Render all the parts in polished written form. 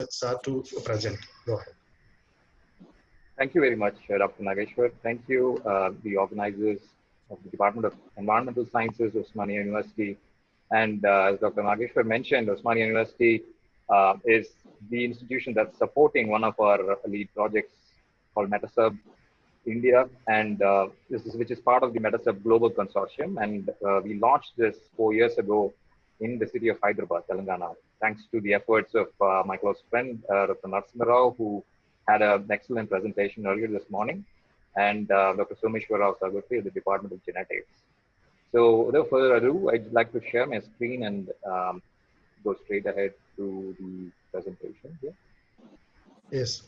start to present. Go ahead. Thank you very much, Dr. Nageshwar. Thank you, the organizers of the Department of Environmental Sciences, Osmania University. And as Dr. Nageshwar mentioned, Osmania University is the institution that's supporting one of our lead projects called MetaSub India, and which is part of the MetaSub Global Consortium. And we launched this 4 years ago in the city of Hyderabad, Telangana, thanks to the efforts of my close friend, Dr. Narasimha Rao, who had an excellent presentation earlier this morning, and Dr. Someshwar Rao Sagurti of the Department of Genetics. So without further ado, I'd like to share my screen and go straight ahead to the presentation here. Yes.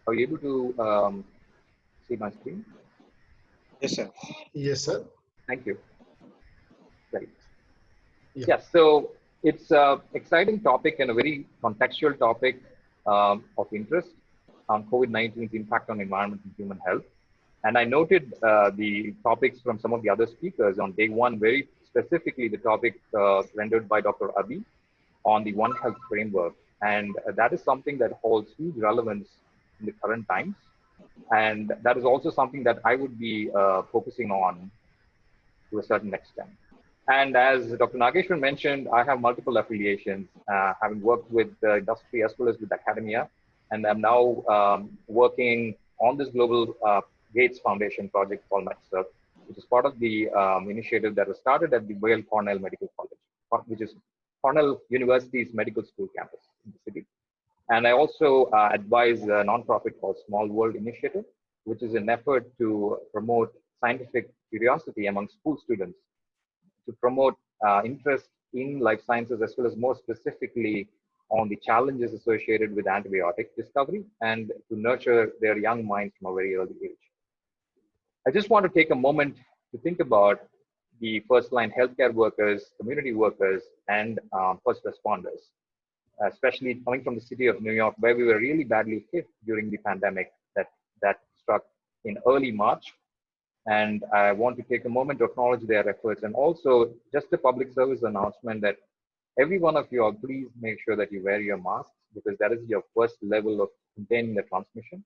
Are you able to see my screen? Yes, sir. Yes, sir. Thank you. Great. Yeah. Yeah, so it's an exciting topic and a very contextual topic of interest on COVID-19's impact on environment and human health. And I noted the topics from some of the other speakers on day one, very specifically the topic rendered by Dr. Abhi on the One Health framework. And that is something that holds huge relevance in the current times. And that is also something that I would be focusing on to a certain extent. And as Dr. Nageshwar mentioned, I have multiple affiliations, having worked with the industry as well as with academia. And I'm now working on this global Gates Foundation project called MetaSub, which is part of the initiative that was started at the Weill Cornell Medical College, which is Cornell University's medical school campus in the city. And I also advise a nonprofit called Small World Initiative, which is an effort to promote scientific curiosity among school students, to promote interest in life sciences, as well as more specifically on the challenges associated with antibiotic discovery, and to nurture their young minds from a very early age. I just want to take a moment to think about the first line healthcare workers, community workers, and first responders, especially coming from the city of New York, where we were really badly hit during the pandemic that struck in early March. And I want to take a moment to acknowledge their efforts, and also just a public service announcement that every one of you all, please make sure that you wear your masks, because that is your first level of containing the transmission.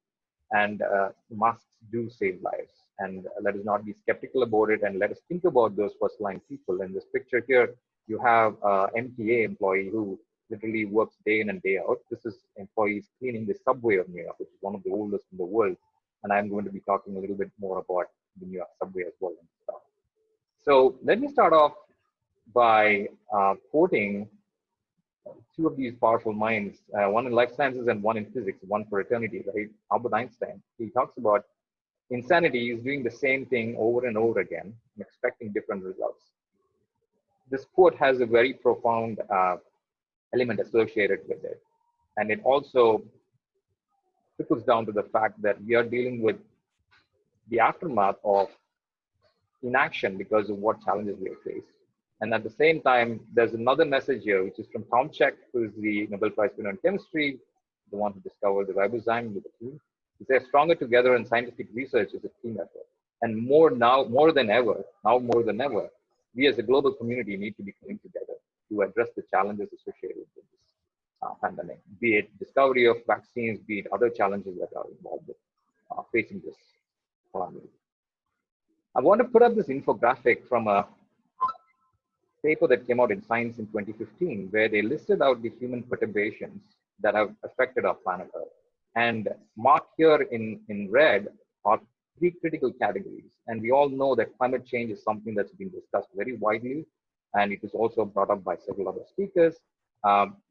And masks do save lives. And let us not be skeptical about it, and let us think about those first line people. In this picture here, you have an MTA employee who literally works day in and day out. This is employees cleaning the subway of New York, which is one of the oldest in the world. And I'm going to be talking a little bit more about the New York subway as well and stuff. So let me start off by quoting two of these powerful minds, one in life sciences and one in physics, one for eternity, right? Albert Einstein. He talks about insanity is doing the same thing over and over again and expecting different results. This quote has a very profound element associated with it. And it also trickles down to the fact that we are dealing with the aftermath of inaction because of what challenges we have faced. And at the same time, there's another message here, which is from Tom Cech, who is the Nobel Prize winner in chemistry, the one who discovered the ribozyme with the team. He says, stronger together in scientific research is a team effort. And more than ever, we as a global community need to be coming together to address the challenges associated with this pandemic, be it discovery of vaccines, be it other challenges that are involved with facing this calamity. I want to put up this infographic from a paper that came out in Science in 2015, where they listed out the human perturbations that have affected our planet Earth. And marked here in red are three critical categories. And we all know that climate change is something that's been discussed very widely, and it is also brought up by several other speakers.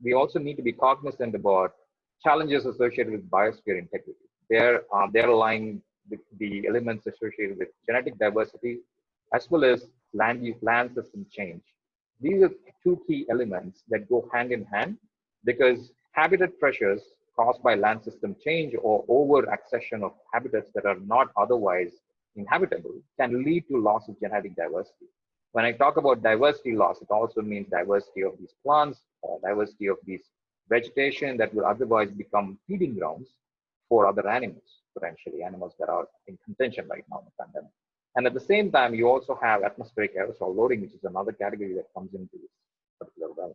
We also need to be cognizant about challenges associated with biosphere integrity. They're lying the elements associated with genetic diversity, as well as land system change. These are two key elements that go hand in hand, because habitat pressures caused by land system change or over accession of habitats that are not otherwise inhabitable can lead to loss of genetic diversity. When I talk about diversity loss, it also means diversity of these plants, diversity of these vegetation that will otherwise become feeding grounds for other animals, potentially animals that are in contention right now in the pandemic. And at the same time, you also have atmospheric aerosol loading, which is another category that comes into this particular realm.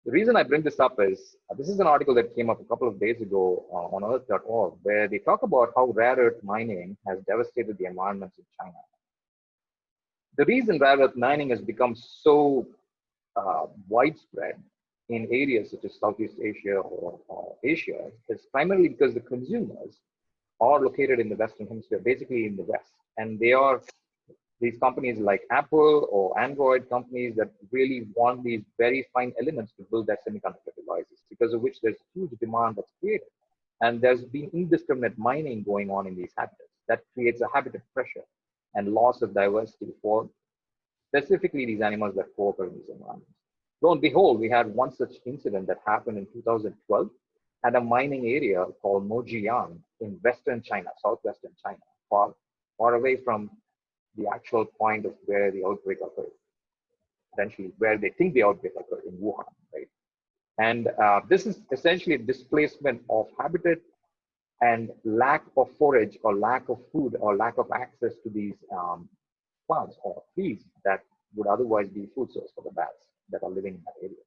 The reason I bring this up is this is an article that came up a couple of days ago on earth.org, where they talk about how rare earth mining has devastated the environments in China. The reason rare earth mining has become so widespread in areas such as Southeast Asia or Asia is primarily because the consumers are located in the Western Hemisphere, basically in the West. And they are these companies like Apple or Android companies that really want these very fine elements to build their semiconductor devices, because of which there's huge demand that's created. And there's been indiscriminate mining going on in these habitats that creates a habitat pressure and loss of diversity for specifically these animals that co-occur in these environments. Lo and behold, we had one such incident that happened in 2012 at a mining area called Mojiang in Western China, Southwestern China, far away from the actual point of where the outbreak occurred, essentially where they think the outbreak occurred in Wuhan, right? And this is essentially a displacement of habitat and lack of forage or lack of food or lack of access to these plants or trees that would otherwise be food source for the bats that are living in that area.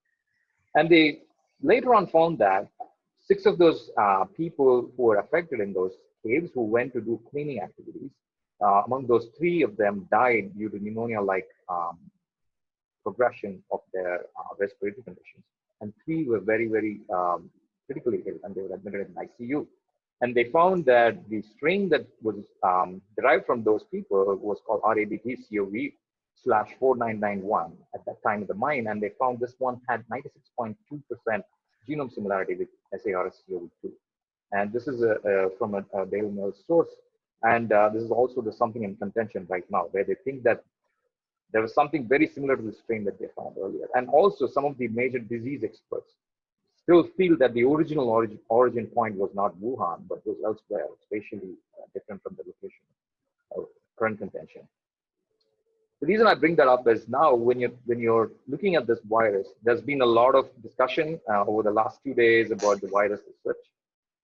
And they later on found that 6 of those people who were affected in those caves who went to do cleaning activities, among those 3 of them died due to pneumonia-like progression of their respiratory conditions. And 3 were very, very critically ill, and they were admitted in ICU. And they found that the strain that was derived from those people was called RABT-CoV/4991 at that time of the mine. And they found this one had 96.2% genome similarity with SARS-CoV-2. And this is from a Daily Mail source. And this is also something in contention right now, where they think that there was something very similar to the strain that they found earlier. And also some of the major disease experts still feel that the original origin point was not Wuhan, but was elsewhere, spatially different from the location of current contention. The reason I bring that up is now when you're looking at this virus, there's been a lot of discussion over the last 2 days about the virus as such.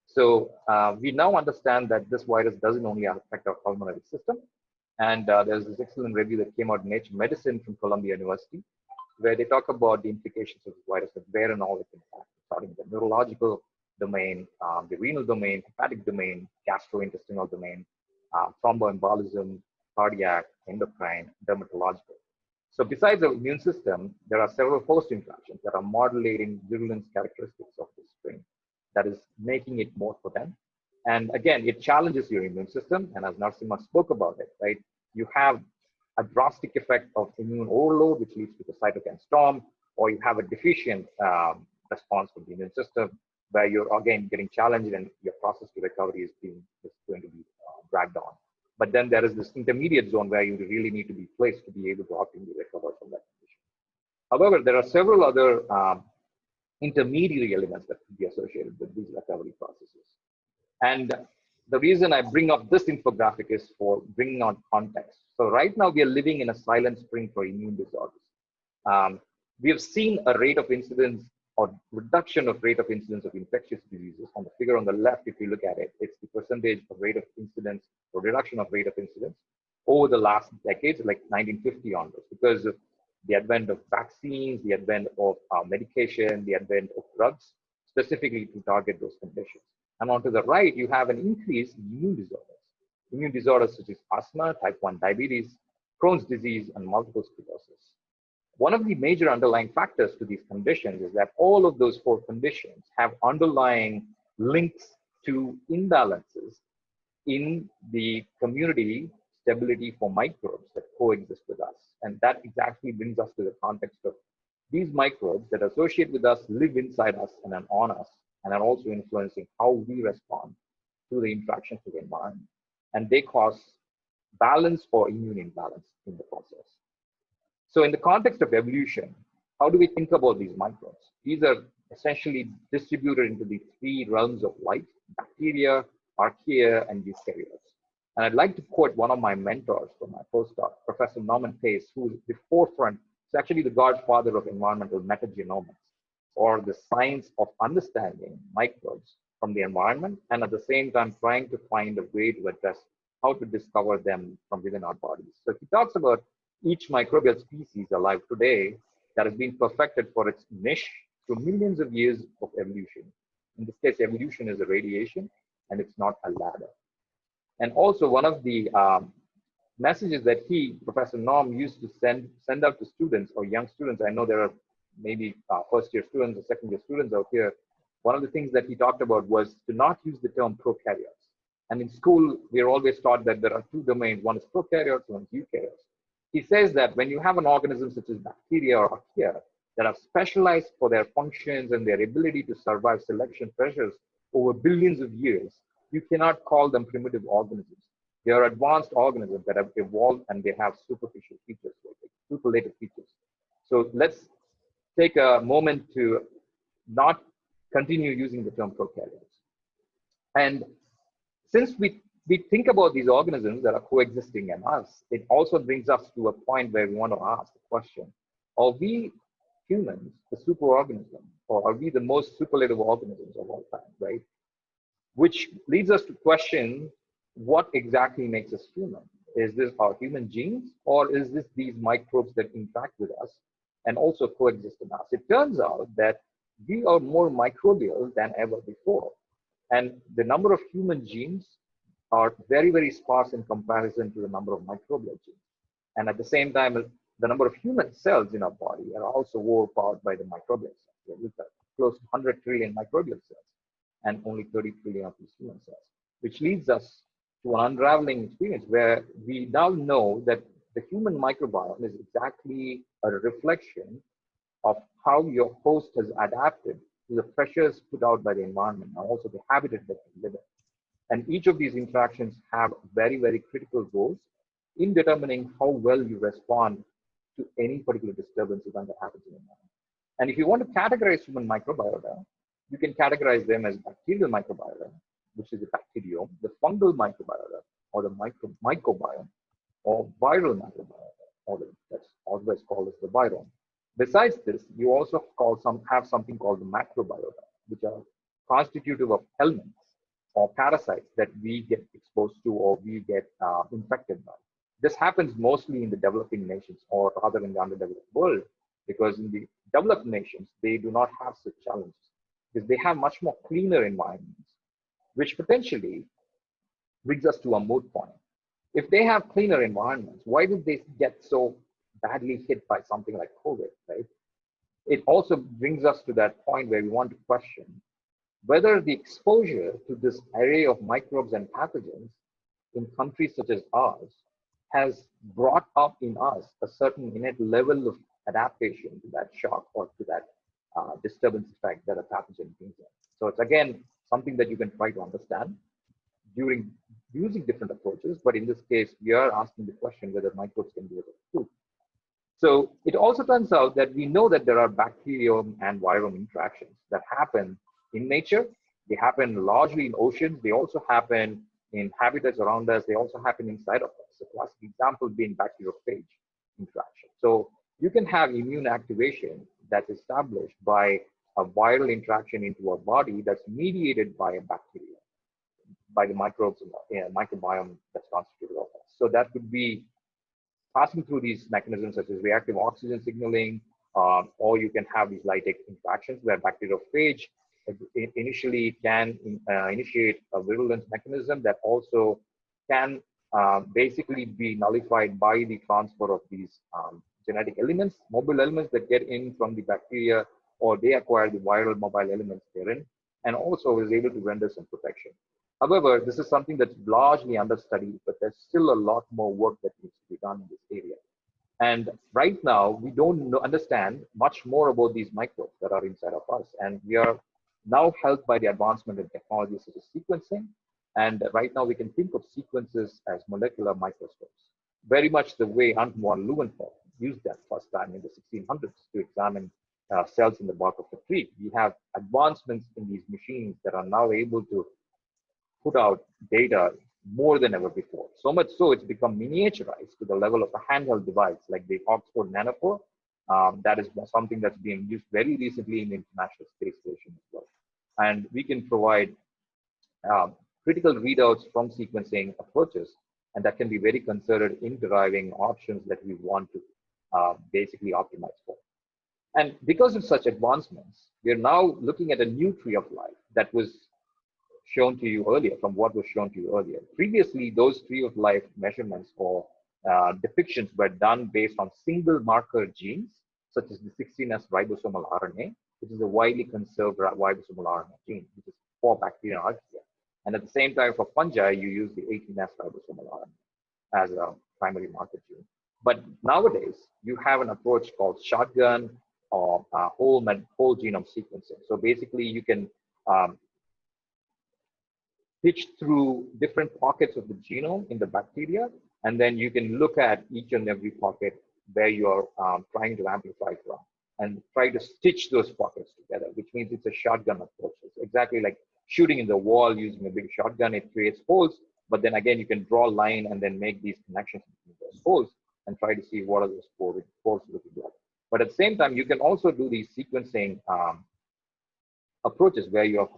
So we now understand that this virus doesn't only affect our pulmonary system. And there's this excellent review that came out in Nature Medicine from Columbia University, where they talk about the implications of this virus and where and all it can impact, starting with the neurological domain, the renal domain, hepatic domain, gastrointestinal domain, thromboembolism, cardiac, endocrine, dermatological. So besides the immune system, there are several host interactions that are modulating virulence characteristics of this strain that is making it more potent. And again, it challenges your immune system. And as Narasimha spoke about it, right? You have a drastic effect of immune overload, which leads to the cytokine storm, or you have a deficient response from the immune system, where you're again getting challenged and your process to recovery is going to be dragged on. But then there is this intermediate zone where you really need to be placed to be able to optimally recover from that condition. However, there are several other intermediary elements that could be associated with these recovery processes. And the reason I bring up this infographic is for bringing on context. So right now we are living in a silent spring for immune disorders. We have seen a rate of incidence or reduction of rate of incidence of infectious diseases. On the figure on the left, if you look at it, it's the percentage of rate of incidence or reduction of rate of incidence over the last decades, like 1950 onwards, because of the advent of vaccines, the advent of medication, the advent of drugs, specifically to target those conditions. And on to the right, you have an increase in immune disorders. Immune disorders such as asthma, type 1 diabetes, Crohn's disease, and multiple sclerosis. One of the major underlying factors to these conditions is that all of those 4 conditions have underlying links to imbalances in the community stability for microbes that coexist with us. And that exactly brings us to the context of these microbes that associate with us, live inside us, and then on us, and are also influencing how we respond to the interactions with the environment. And they cause balance or immune imbalance in the process. So in the context of evolution, how do we think about these microbes? These are essentially distributed into the 3 realms of life: bacteria, archaea, and eukaryotes. And I'd like to quote one of my mentors from my postdoc, Professor Norman Pace, who's the forefront, it's actually the godfather of environmental metagenomics, or the science of understanding microbes from the environment, and at the same time trying to find a way to address how to discover them from within our bodies. So he talks about each microbial species alive today that has been perfected for its niche, through millions of years of evolution. In this case, evolution is a radiation, and it's not a ladder. And also, one of the messages that Professor Norm, used to send out to students or young students. I know there are maybe first-year students or second-year students out here. One of the things that he talked about was to not use the term prokaryotes. And in school, we are always taught that there are two domains. One is prokaryotes, one is eukaryotes. He says that when you have an organism such as bacteria or archaea that are specialized for their functions and their ability to survive selection pressures over billions of years, you cannot call them primitive organisms. They are advanced organisms that have evolved, and they have superficial features, superlative features. So let's take a moment to not continue using the term prokaryotes. And since we think about these organisms that are coexisting in us, it also brings us to a point where we want to ask the question, are we humans the superorganism, or are we the most superlative organisms of all time, right? Which leads us to question, what exactly makes us human? Is this our human genes, or is this these microbes that interact with us and also coexist in us? It turns out that we are more microbial than ever before. And the number of human genes are very, very sparse in comparison to the number of microbial genes. And at the same time, the number of human cells in our body are also overpowered by the microbial cells. We've got close to 100 trillion microbial cells and only 30 trillion of these human cells, which leads us to an unraveling experience where we now know that the human microbiome is exactly a reflection of how your host has adapted to the pressures put out by the environment and also the habitat that we live in. And each of these interactions have very, very critical roles in determining how well you respond to any particular disturbance event that happens in the environment. And if you want to categorize human microbiota, you can categorize them as bacterial microbiota, which is the bacteriome, the fungal microbiota, or the mycobiome, or viral microbiota, or that's always called as the virome. Besides this, you also have something called the macrobiota, which are constitutive of elements or parasites that we get exposed to or we get infected by. This happens mostly in the developing nations, or rather in the underdeveloped world, because in the developed nations, they do not have such challenges, because they have much more cleaner environments, which potentially brings us to a moot point. If they have cleaner environments, why did they get so badly hit by something like COVID, right? It also brings us to that point where we want to question whether the exposure to this array of microbes and pathogens in countries such as ours has brought up in us a certain innate level of adaptation to that shock or to that disturbance effect that a pathogen brings in. So it's again something that you can try to understand during using different approaches, but in this case, we are asking the question whether microbes can do it too. So it also turns out that we know that there are bacterium and virome interactions that happen in nature. They happen largely in oceans. They also happen in habitats around us. They also happen inside of us. A classic example being bacteriophage interaction. So you can have immune activation that's established by a viral interaction into our body that's mediated by a bacteria, by the microbes in the microbiome that's constituted of us. So that could be passing through these mechanisms such as reactive oxygen signaling, or you can have these lytic interactions where bacteriophage initially can initiate a virulence mechanism that also can basically be nullified by the transfer of these genetic elements, mobile elements that get in from the bacteria, or they acquire the viral mobile elements therein, and also is able to render some protection. However, this is something that's largely understudied, but there's still a lot more work that needs to be done in this area. And right now, we don't understand much more about these microbes that are inside of us. And we are now helped by the advancement in technologies such as sequencing. And right now, we can think of sequences as molecular microscopes, very much the way Ant von Leeuwenhoek used that first time in the 1600s to examine cells in the bark of a tree. We have advancements in these machines that are now able to put out data more than ever before. So much so it's become miniaturized to the level of a handheld device like the Oxford Nanopore. That is something that's being used very recently in the International Space Station as well. And we can provide critical readouts from sequencing approaches, and that can be very considered in deriving options that we want to basically optimize for. And because of such advancements, we are now looking at a new tree of life that was shown to you earlier, from what was shown to you earlier. Previously, those tree of life measurements or depictions were done based on single marker genes, such as the 16S ribosomal RNA, which is a widely conserved ribosomal RNA gene, which is for bacteria and archaea. And at the same time, for fungi, you use the 18S ribosomal RNA as a primary marker gene. But nowadays, you have an approach called shotgun or whole genome sequencing. So basically, you can pitch through different pockets of the genome in the bacteria, and then you can look at each and every pocket where you're trying to amplify from and try to stitch those pockets together, which means it's a shotgun approach. It's exactly like shooting in the wall using a big shotgun. It creates holes, but then again, you can draw a line and then make these connections between those holes and try to see what are those holes looking like. But at the same time, you can also do these sequencing approaches where you're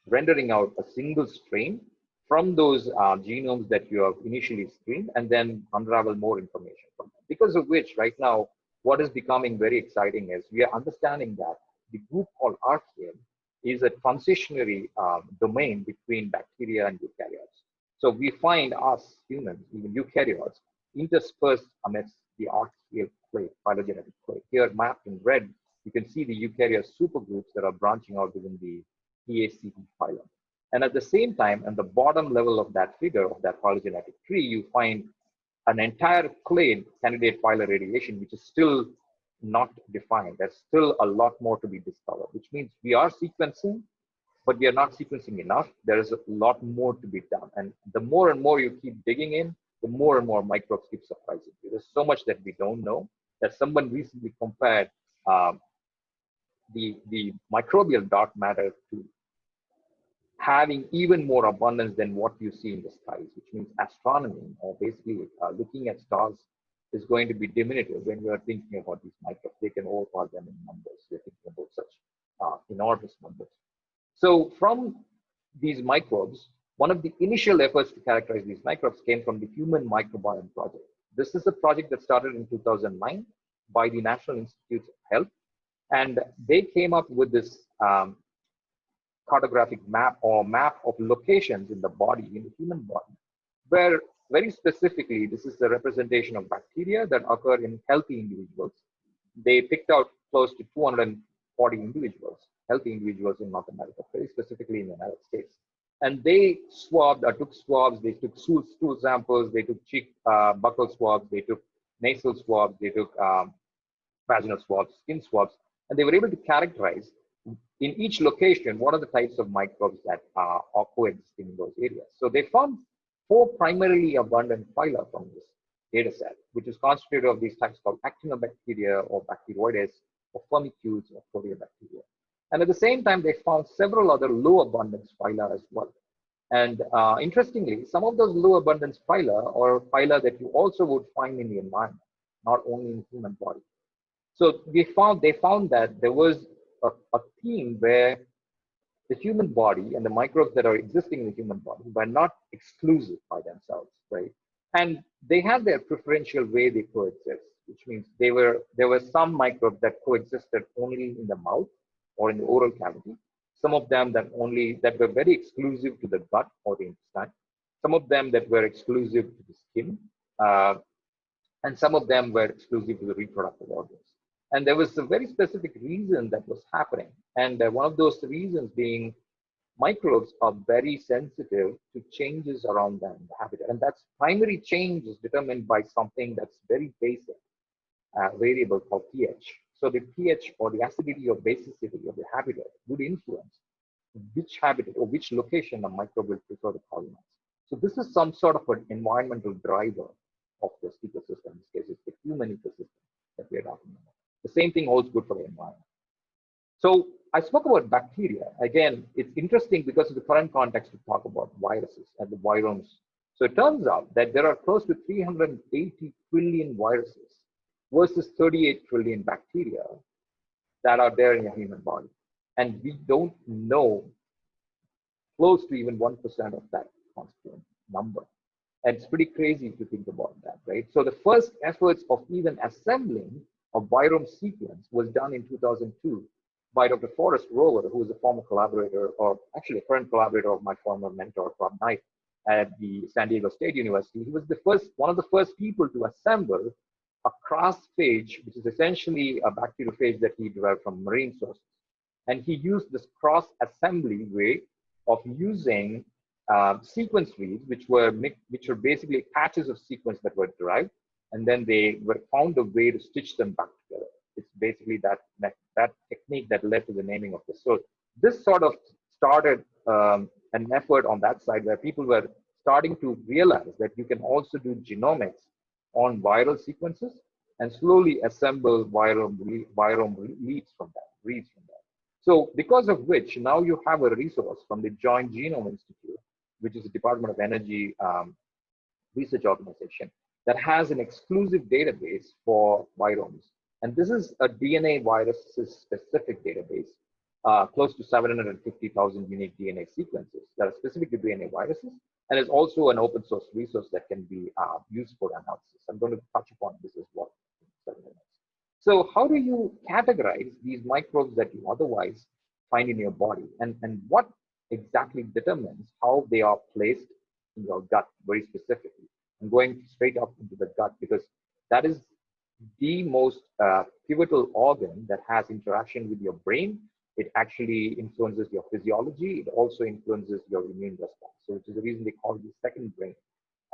rendering out a single strain from those genomes that you have initially screened and then unravel more information from them. Because of which, right now, what is becoming very exciting is we are understanding that the group called archaea is a transitionary domain between bacteria and eukaryotes. So we find us humans, even eukaryotes, interspersed amidst the archaeal clade, phylogenetic clade. Here, mapped in red, you can see the eukaryote supergroups that are branching out within the PACT phylum. And at the same time, at the bottom level of that figure, of that phylogenetic tree, you find an entire clade candidate phyla radiation, which is still not defined. There's still a lot more to be discovered, which means we are sequencing, but we are not sequencing enough. There is a lot more to be done. And the more and more you keep digging in, the more and more microbes keep surprising you. There's so much that we don't know, that someone recently compared the microbial dark matter to having even more abundance than what you see in the skies, which means astronomy, or basically looking at stars, is going to be diminutive when we are thinking about these microbes. They can overpower them in numbers. We're thinking about such enormous numbers. So from these microbes, one of the initial efforts to characterize these microbes came from the Human Microbiome Project. This is a project that started in 2009 by the National Institutes of Health, and they came up with this cartographic map or map of locations in the body, in the human body, where very specifically, this is the representation of bacteria that occur in healthy individuals. They picked out close to 240 individuals, healthy individuals in North America, very specifically in the United States. And they swabbed, took swabs, they took stool samples, they took cheek buccal swabs, they took nasal swabs, they took vaginal swabs, skin swabs, and they were able to characterize in each location what are the types of microbes that are coexisting in those areas. So they found 4 primarily abundant phyla from this data set, which is constituted of these types called actinobacteria or bacteroides or firmicutes or proteobacteria. And at the same time, they found several other low abundance phyla as well. And interestingly, some of those low abundance phyla or phyla that you also would find in the environment, not only in the human body. So they found that there was a theme where the human body and the microbes that are existing in the human body were not exclusive by themselves, right? And they had their preferential way they coexist, which means there were some microbes that coexisted only in the mouth or in the oral cavity. Some of them that were very exclusive to the gut or the intestine. Some of them that were exclusive to the skin, and some of them were exclusive to the reproductive organs. And there was a very specific reason that was happening. And one of those reasons being microbes are very sensitive to changes around them in the habitat. And that's primary change is determined by something that's very basic, variable called pH. So the pH or the acidity or basicity of the habitat would influence which habitat or which location a microbe will prefer to colonize. So this is some sort of an environmental driver of this ecosystem. In this case, it's the human ecosystem that we are talking about. The same thing holds good for the environment. So I spoke about bacteria. Again, it's interesting because of the current context to talk about viruses and the viromes. So it turns out that there are close to 380 trillion viruses versus 38 trillion bacteria that are there in your human body. And we don't know close to even 1% of that constituent number. And it's pretty crazy if you think about that, right? So the first efforts of even assembling of virome sequence was done in 2002 by Dr. Forrest Rover, who is a former collaborator, or actually a current collaborator of my former mentor, Rob Knight, at the San Diego State University. He was one of the first people to assemble a cross-phage, which is essentially a bacteriophage that he derived from marine sources. And he used this cross-assembly way of using sequence reads, which were basically patches of sequence that were derived, and then they found a way to stitch them back together. It's basically that technique that led to the naming of this. So this sort of started an effort on that side where people were starting to realize that you can also do genomics on viral sequences and slowly assemble virome leads from that. So because of which now you have a resource from the Joint Genome Institute, which is a Department of Energy research organization, that has an exclusive database for viromes. And this is a DNA viruses specific database, close to 750,000 unique DNA sequences that are specific to DNA viruses. And it's also an open source resource that can be used for analysis. I'm going to touch upon this as well in 7 minutes. So how do you categorize these microbes that you otherwise find in your body? And what exactly determines how they are placed in your gut very specifically? I'm going straight up into the gut because that is the most pivotal organ that has interaction with your brain. It actually influences your physiology. It also influences your immune response. So which is the reason they call it the second brain.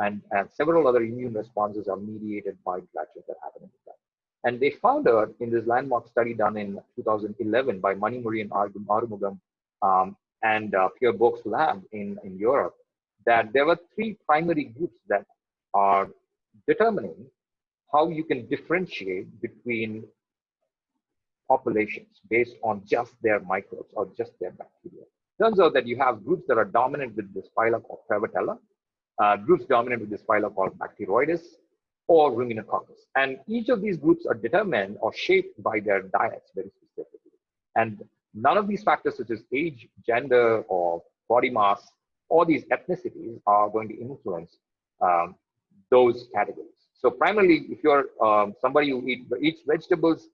And several other immune responses are mediated by interactions that happen in the gut. And they found out in this landmark study done in 2011 by Manimuri and Arumugam and Pierre Bock's lab in Europe, that there were 3 primary groups that are determining how you can differentiate between populations based on just their microbes or just their bacteria. Turns out that you have groups that are dominant with this phyla called Prevotella, groups dominant with this phyla called Bacteroides, or Ruminococcus. And each of these groups are determined or shaped by their diets very specifically. And none of these factors such as age, gender, or body mass, or these ethnicities are going to influence those categories. So primarily, if you're somebody who eats vegetables,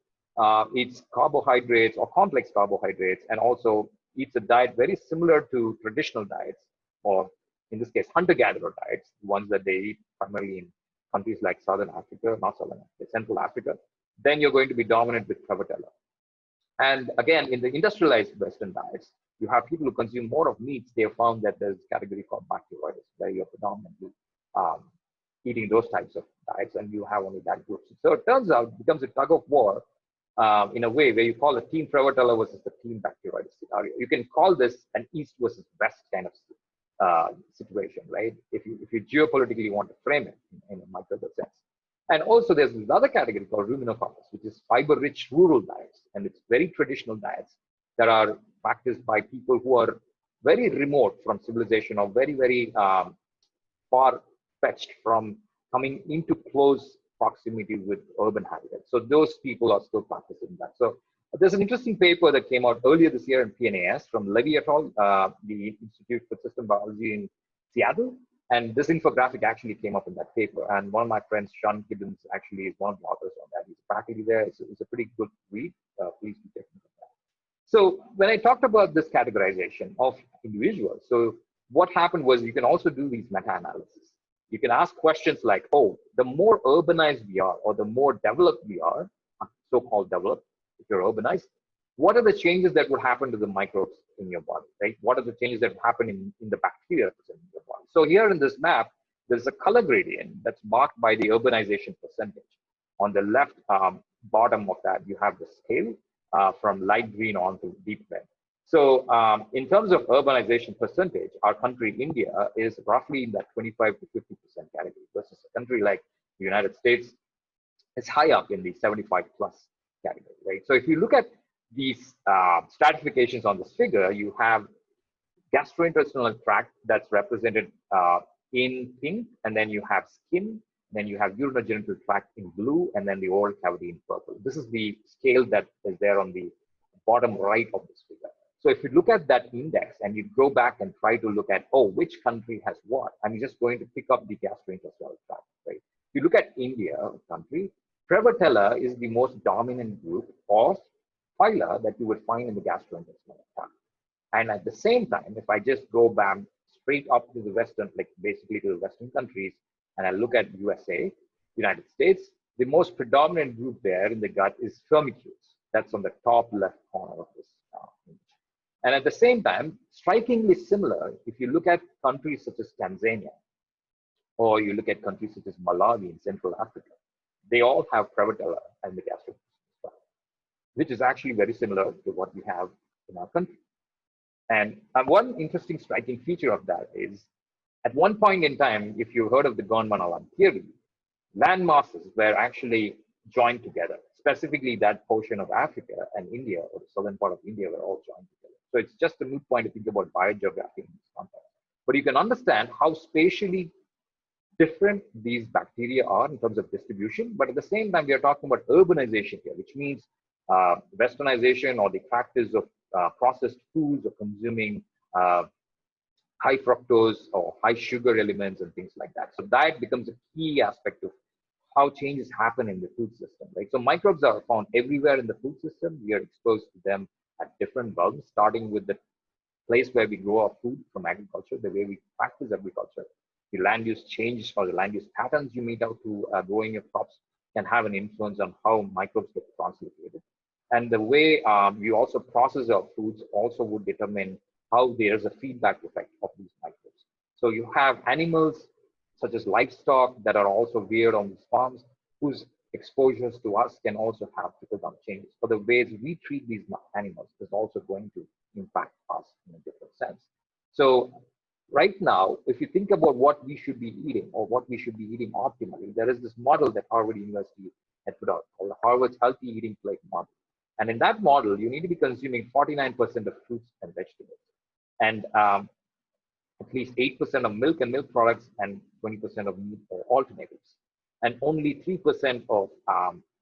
eats carbohydrates or complex carbohydrates, and also eats a diet very similar to traditional diets, or in this case, hunter-gatherer diets, the ones that they eat primarily in countries like Southern Africa, not Southern Africa, Central Africa, then you're going to be dominant with Prevotella. And again, in the industrialized Western diets, you have people who consume more of meats. They have found that there's a category called Bacteroides, where you're predominantly eating those types of diets, and you have only that group. So it turns out it becomes a tug of war in a way where you call a team Prevotella versus the team Bacteroides scenario. You can call this an East versus West kind of situation, right? If you geopolitically want to frame it in a microbial sense. And also there's this other category called Ruminococcus, which is fiber-rich rural diets. And it's very traditional diets that are practiced by people who are very remote from civilization or very, very far-fetched from coming into close proximity with urban habitats. So those people are still practicing that. So there's an interesting paper that came out earlier this year in PNAS from Levy et al., the Institute for System Biology in Seattle. And this infographic actually came up in that paper. And one of my friends, Sean Gibbons, actually is one of the authors on that. He's faculty there. It's a pretty good read. Please be checking it out. So when I talked about this categorization of individuals, so what happened was you can also do these meta-analysis. You can ask questions like, oh, the more urbanized we are, or the more developed we are, so-called developed, if you're urbanized, what are the changes that would happen to the microbes in your body, right? What are the changes that happen in the bacteria in your body? So here in this map, there's a color gradient that's marked by the urbanization percentage. On the left bottom of that, you have the scale from light green on to deep red. So in terms of urbanization percentage, our country, India, is roughly in that 25 to 50% category versus a country like the United States is high up in the 75 plus category, right? So if you look at these stratifications on this figure, you have gastrointestinal tract that's represented in pink, and then you have skin, then you have urinogenital tract in blue, and then the oral cavity in purple. This is the scale that is there on the bottom right of this figure. So if you look at that index and you go back and try to look at, oh, which country has what, I'm just going to pick up the gastrointestinal tract, right? If you look at India, a country, Prevotella is the most dominant group of phyla that you would find in the gastrointestinal tract. And at the same time, if I just go back straight up to the Western, like basically to the Western countries, and I look at USA, United States, the most predominant group there in the gut is firmicutes. That's on the top left corner of this image. And at the same time, strikingly similar, if you look at countries such as Tanzania, or you look at countries such as Malawi in Central Africa, they all have Prevotella and the gastrointestinal tract, which is actually very similar to what we have in our country. And one interesting striking feature of that is, at one point in time, if you heard of the Gondwana theory, land masses were actually joined together. Specifically, that portion of Africa and India, or the southern part of India, were all joined together. So it's just a moot point to think about biogeography in this context. But you can understand how spatially different these bacteria are in terms of distribution. But at the same time, we are talking about urbanization here, which means westernization or the practice of processed foods or consuming high fructose or high sugar elements and things like that. So diet becomes a key aspect of how changes happen in the food system, right? So microbes are found everywhere in the food system. We are exposed to them at different levels, starting with the place where we grow our food from agriculture, the way we practice agriculture. The land use change or the land use patterns you meet out to growing your crops can have an influence on how microbes get translated. And the way we also process our foods also would determine how there's a feedback effect of these microbes. So you have animals such as livestock that are also reared on these farms, whose exposures to us can also have trickle-down changes. For the ways we treat these animals is also going to impact us in a different sense. So right now, if you think about what we should be eating or what we should be eating optimally, there is this model that Harvard University had put out called Harvard's Healthy Eating Plate model. And in that model, you need to be consuming 49% of fruits and vegetables, and at least 8% of milk and milk products, and 20% of meat alternatives, and only 3% of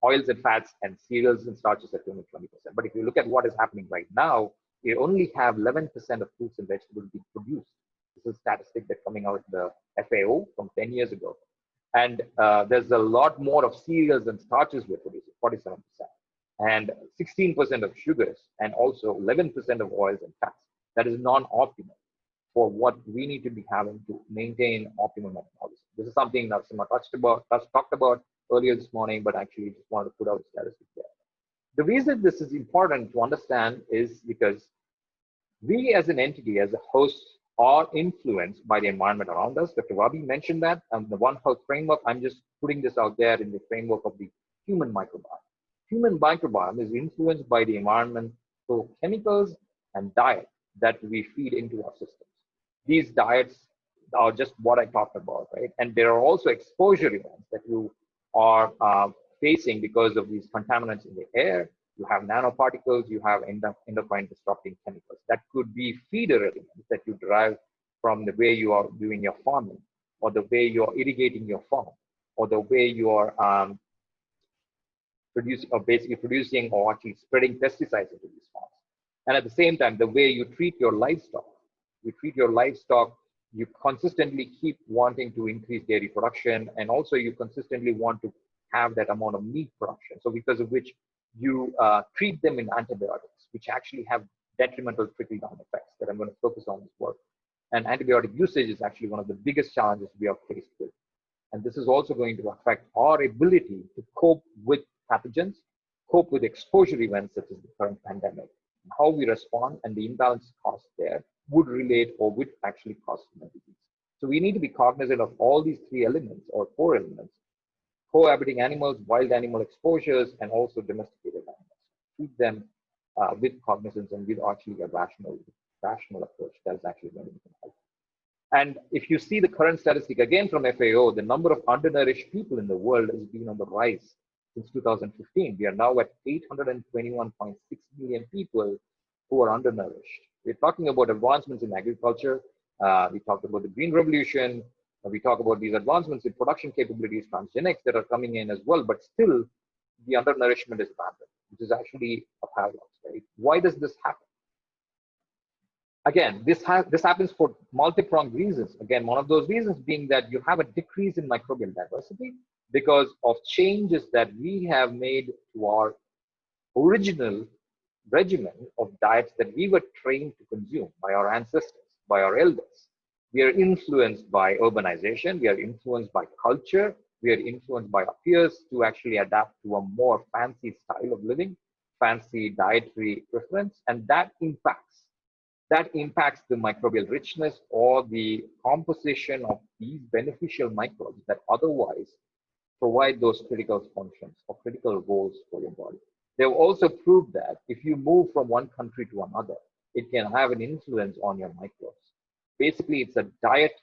oils and fats and cereals and starches at 20%. But if you look at what is happening right now, you only have 11% of fruits and vegetables being produced. This is a statistic that's coming out of the FAO from 10 years ago. And there's a lot more of cereals and starches we're producing, 47%, and 16% of sugars, and also 11% of oils and fats. That is non-optimal for what we need to be having to maintain optimum metabolism. This is something that Sima talked about earlier this morning, but actually just wanted to put out a statistic there. The reason this is important to understand is because we as an entity, as a host, are influenced by the environment around us. Dr. Wabi mentioned that. The One Health framework, I'm just putting this out there in the framework of the human microbiome. Human microbiome is influenced by the environmental chemicals and diet that we feed into our systems. These diets are just what I talked about, right? And there are also exposure events that you are facing because of these contaminants in the air. You have nanoparticles, you have endocrine disrupting chemicals. That could be feeder elements that you derive from the way you are doing your farming, or the way you are irrigating your farm, or the way you are basically producing or actually spreading pesticides into these farms. And at the same time, the way you treat your livestock. You consistently keep wanting to increase dairy production, and also you consistently want to have that amount of meat production. So because of which you treat them in antibiotics, which actually have detrimental trickle-down effects that I'm going to focus on this work. And antibiotic usage is actually one of the biggest challenges we are faced with. And this is also going to affect our ability to cope with pathogens, cope with exposure events such as the current pandemic. How we respond and the imbalance cost there would relate or would actually cause disease. So we need to be cognizant of all these three elements or four elements: cohabiting animals, wild animal exposures, and also domesticated animals. Treat them with cognizance and with actually a rational approach that is actually going to be helpful. And if you see the current statistic again from FAO, the number of undernourished people in the world has been on the rise since 2015. We are now at 821.6 million people who are undernourished. We're talking about advancements in agriculture. We talked about the Green Revolution. We talk about these advancements in production capabilities, transgenics that are coming in as well, but still the undernourishment is rampant, which is actually a paradox, right? Why does this happen? Again, this happens for multi-pronged reasons. Again, one of those reasons being that you have a decrease in microbial diversity, because of changes that we have made to our original regimen of diets that we were trained to consume by our ancestors, by our elders. We are influenced by urbanization, we are influenced by culture, we are influenced by our peers to actually adapt to a more fancy style of living, fancy dietary preference, and that impacts the microbial richness or the composition of these beneficial microbes that otherwise provide those critical functions or critical roles for your body. They've also proved that if you move from one country to another, it can have an influence on your microbes. Basically, it's a diet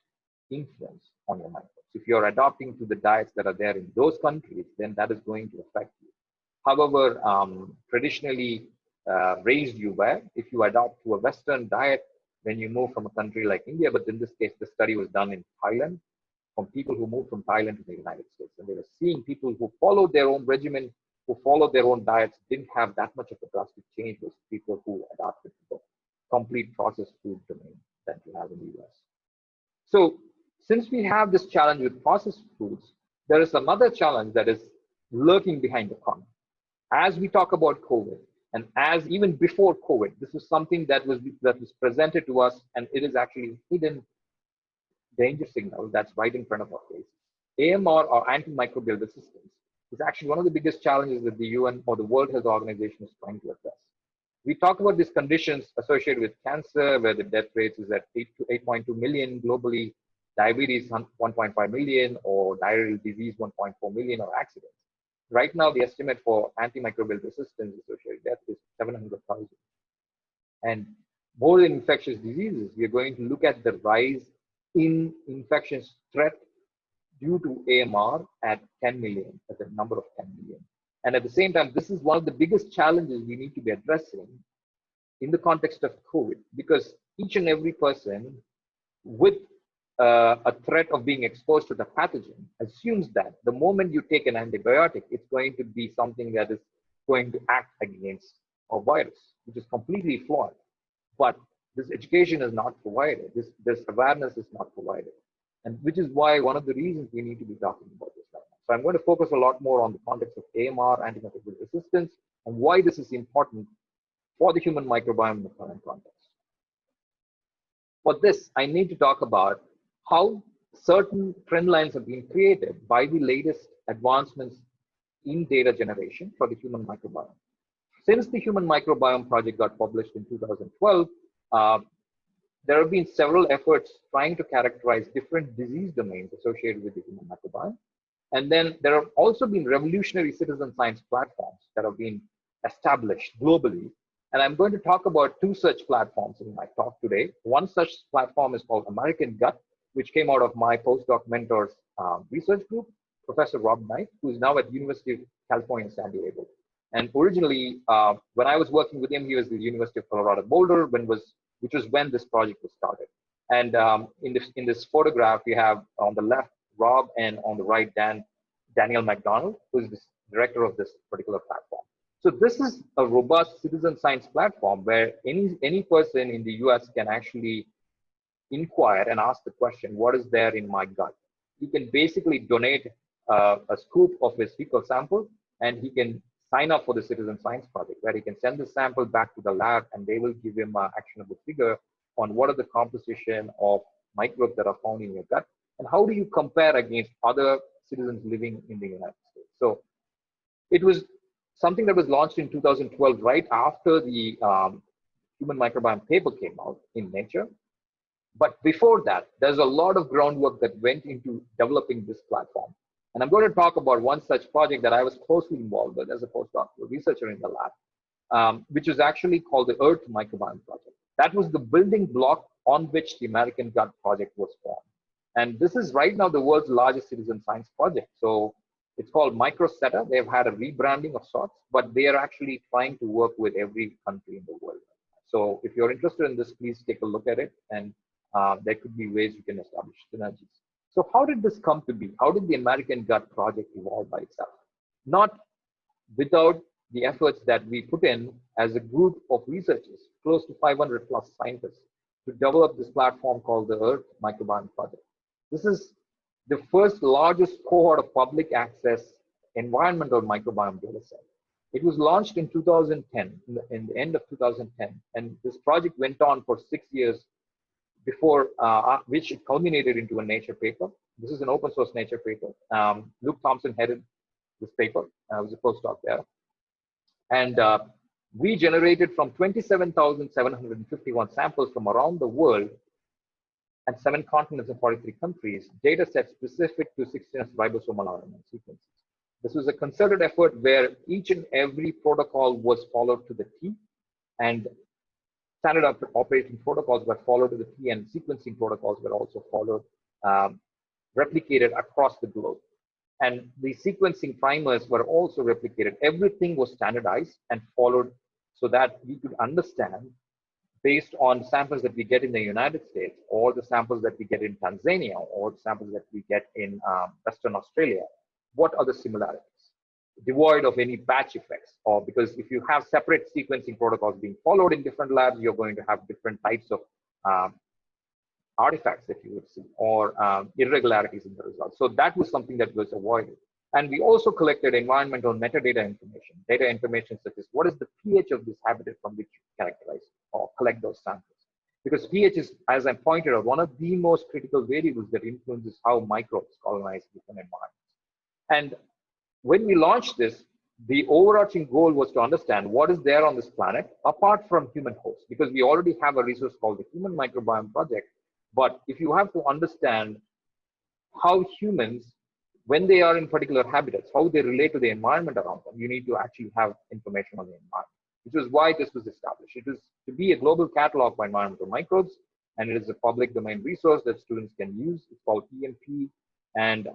influence on your microbes. If you're adopting to the diets that are there in those countries, then that is going to affect you. However, traditionally raised you were, if you adopt to a Western diet, when you move from a country like India, but in this case, the study was done in Thailand, from people who moved from Thailand to the United States. And they were seeing people who followed their own regimen, who followed their own diets, didn't have that much of a drastic change as people who adapted to the complete processed food domain that you have in the US. So since we have this challenge with processed foods, there is another challenge that is lurking behind the corner. As we talk about COVID, and as even before COVID, this is something that was presented to us, and it is actually hidden danger signal that's right in front of our face. AMR, or antimicrobial resistance, is actually one of the biggest challenges that the UN or the World Health Organization is trying to address. We talk about these conditions associated with cancer, where the death rate is at 8 to 8.2 million globally, diabetes 1.5 million, or diarrheal disease 1.4 million, or accidents. Right now, the estimate for antimicrobial resistance associated death is 700,000. And more than infectious diseases, we are going to look at the rise in infectious threat due to AMR at 10 million, at the number of 10 million. And at the same time, this is one of the biggest challenges we need to be addressing in the context of COVID, because each and every person with a threat of being exposed to the pathogen assumes that the moment you take an antibiotic, it's going to be something that is going to act against a virus, which is completely flawed. But this education is not provided, this awareness is not provided. And which is why one of the reasons we need to be talking about this right now. So I'm going to focus a lot more on the context of AMR, antimicrobial resistance, and why this is important for the human microbiome in the current context. For this, I need to talk about how certain trend lines have been created by the latest advancements in data generation for the human microbiome. Since the Human Microbiome Project got published in 2012, there have been several efforts trying to characterize different disease domains associated with the human microbiome. And then there have also been revolutionary citizen science platforms that have been established globally. And I'm going to talk about two such platforms in my talk today. One such platform is called American Gut, which came out of my postdoc mentor's research group, Professor Rob Knight, who is now at University of California, San Diego. And originally, when I was working with him, he was at the University of Colorado Boulder, which was when this project was started. And in this photograph, we have on the left Rob, and on the right Daniel McDonald, who is the director of this particular platform. So this is a robust citizen science platform where any person in the US can actually inquire and ask the question, what is there in my gut? He can basically donate a scoop of his fecal sample, and he can sign up for the citizen science project, where he can send the sample back to the lab, and they will give him an actionable figure on what are the composition of microbes that are found in your gut, and how do you compare against other citizens living in the United States. So it was something that was launched in 2012, right after the human microbiome paper came out in Nature. But before that, there's a lot of groundwork that went into developing this platform. And I'm going to talk about one such project that I was closely involved with as a postdoctoral researcher in the lab, which is actually called the Earth Microbiome Project. That was the building block on which the American Gut Project was formed. And this is right now the world's largest citizen science project. So it's called Microsetta. They've had a rebranding of sorts, but they are actually trying to work with every country in the world. So if you're interested in this, please take a look at it. And there could be ways you can establish synergies. So how did this come to be? How did the American Gut Project evolve by itself? Not without the efforts that we put in as a group of researchers, close to 500 plus scientists, to develop this platform called the Earth Microbiome Project. This is the first largest cohort of public access environmental microbiome data set. It was launched in 2010, in the end of 2010, and this project went on for 6 years before which it culminated into a Nature paper. This is an open source Nature paper. Luke Thompson headed this paper. I was a postdoc there. And we generated from 27,751 samples from around the world and 7 continents and 43 countries, data sets specific to 16S ribosomal RNA sequences. This was a concerted effort where each and every protocol was followed to the T, and standard operating protocols were followed to the T, and sequencing protocols were also followed, replicated across the globe. And the sequencing primers were also replicated. Everything was standardized and followed so that we could understand, based on samples that we get in the United States, or the samples that we get in Tanzania, or the samples that we get in Western Australia, what are the similarities, devoid of any batch effects. Or because if you have separate sequencing protocols being followed in different labs, you're going to have different types of artifacts that you would see, or irregularities in the results. So that was something that was avoided. And we also collected environmental metadata information, data information such as what is the pH of this habitat from which you characterize or collect those samples. Because pH is, as I pointed out, one of the most critical variables that influences how microbes colonize different environments. And when we launched this, the overarching goal was to understand what is there on this planet apart from human hosts, because we already have a resource called the Human Microbiome Project. But if you have to understand how humans, when they are in particular habitats, how they relate to the environment around them, you need to actually have information on the environment, which is why this was established. It is to be a global catalog for environmental microbes, and it is a public domain resource that students can use. It's called EMP. And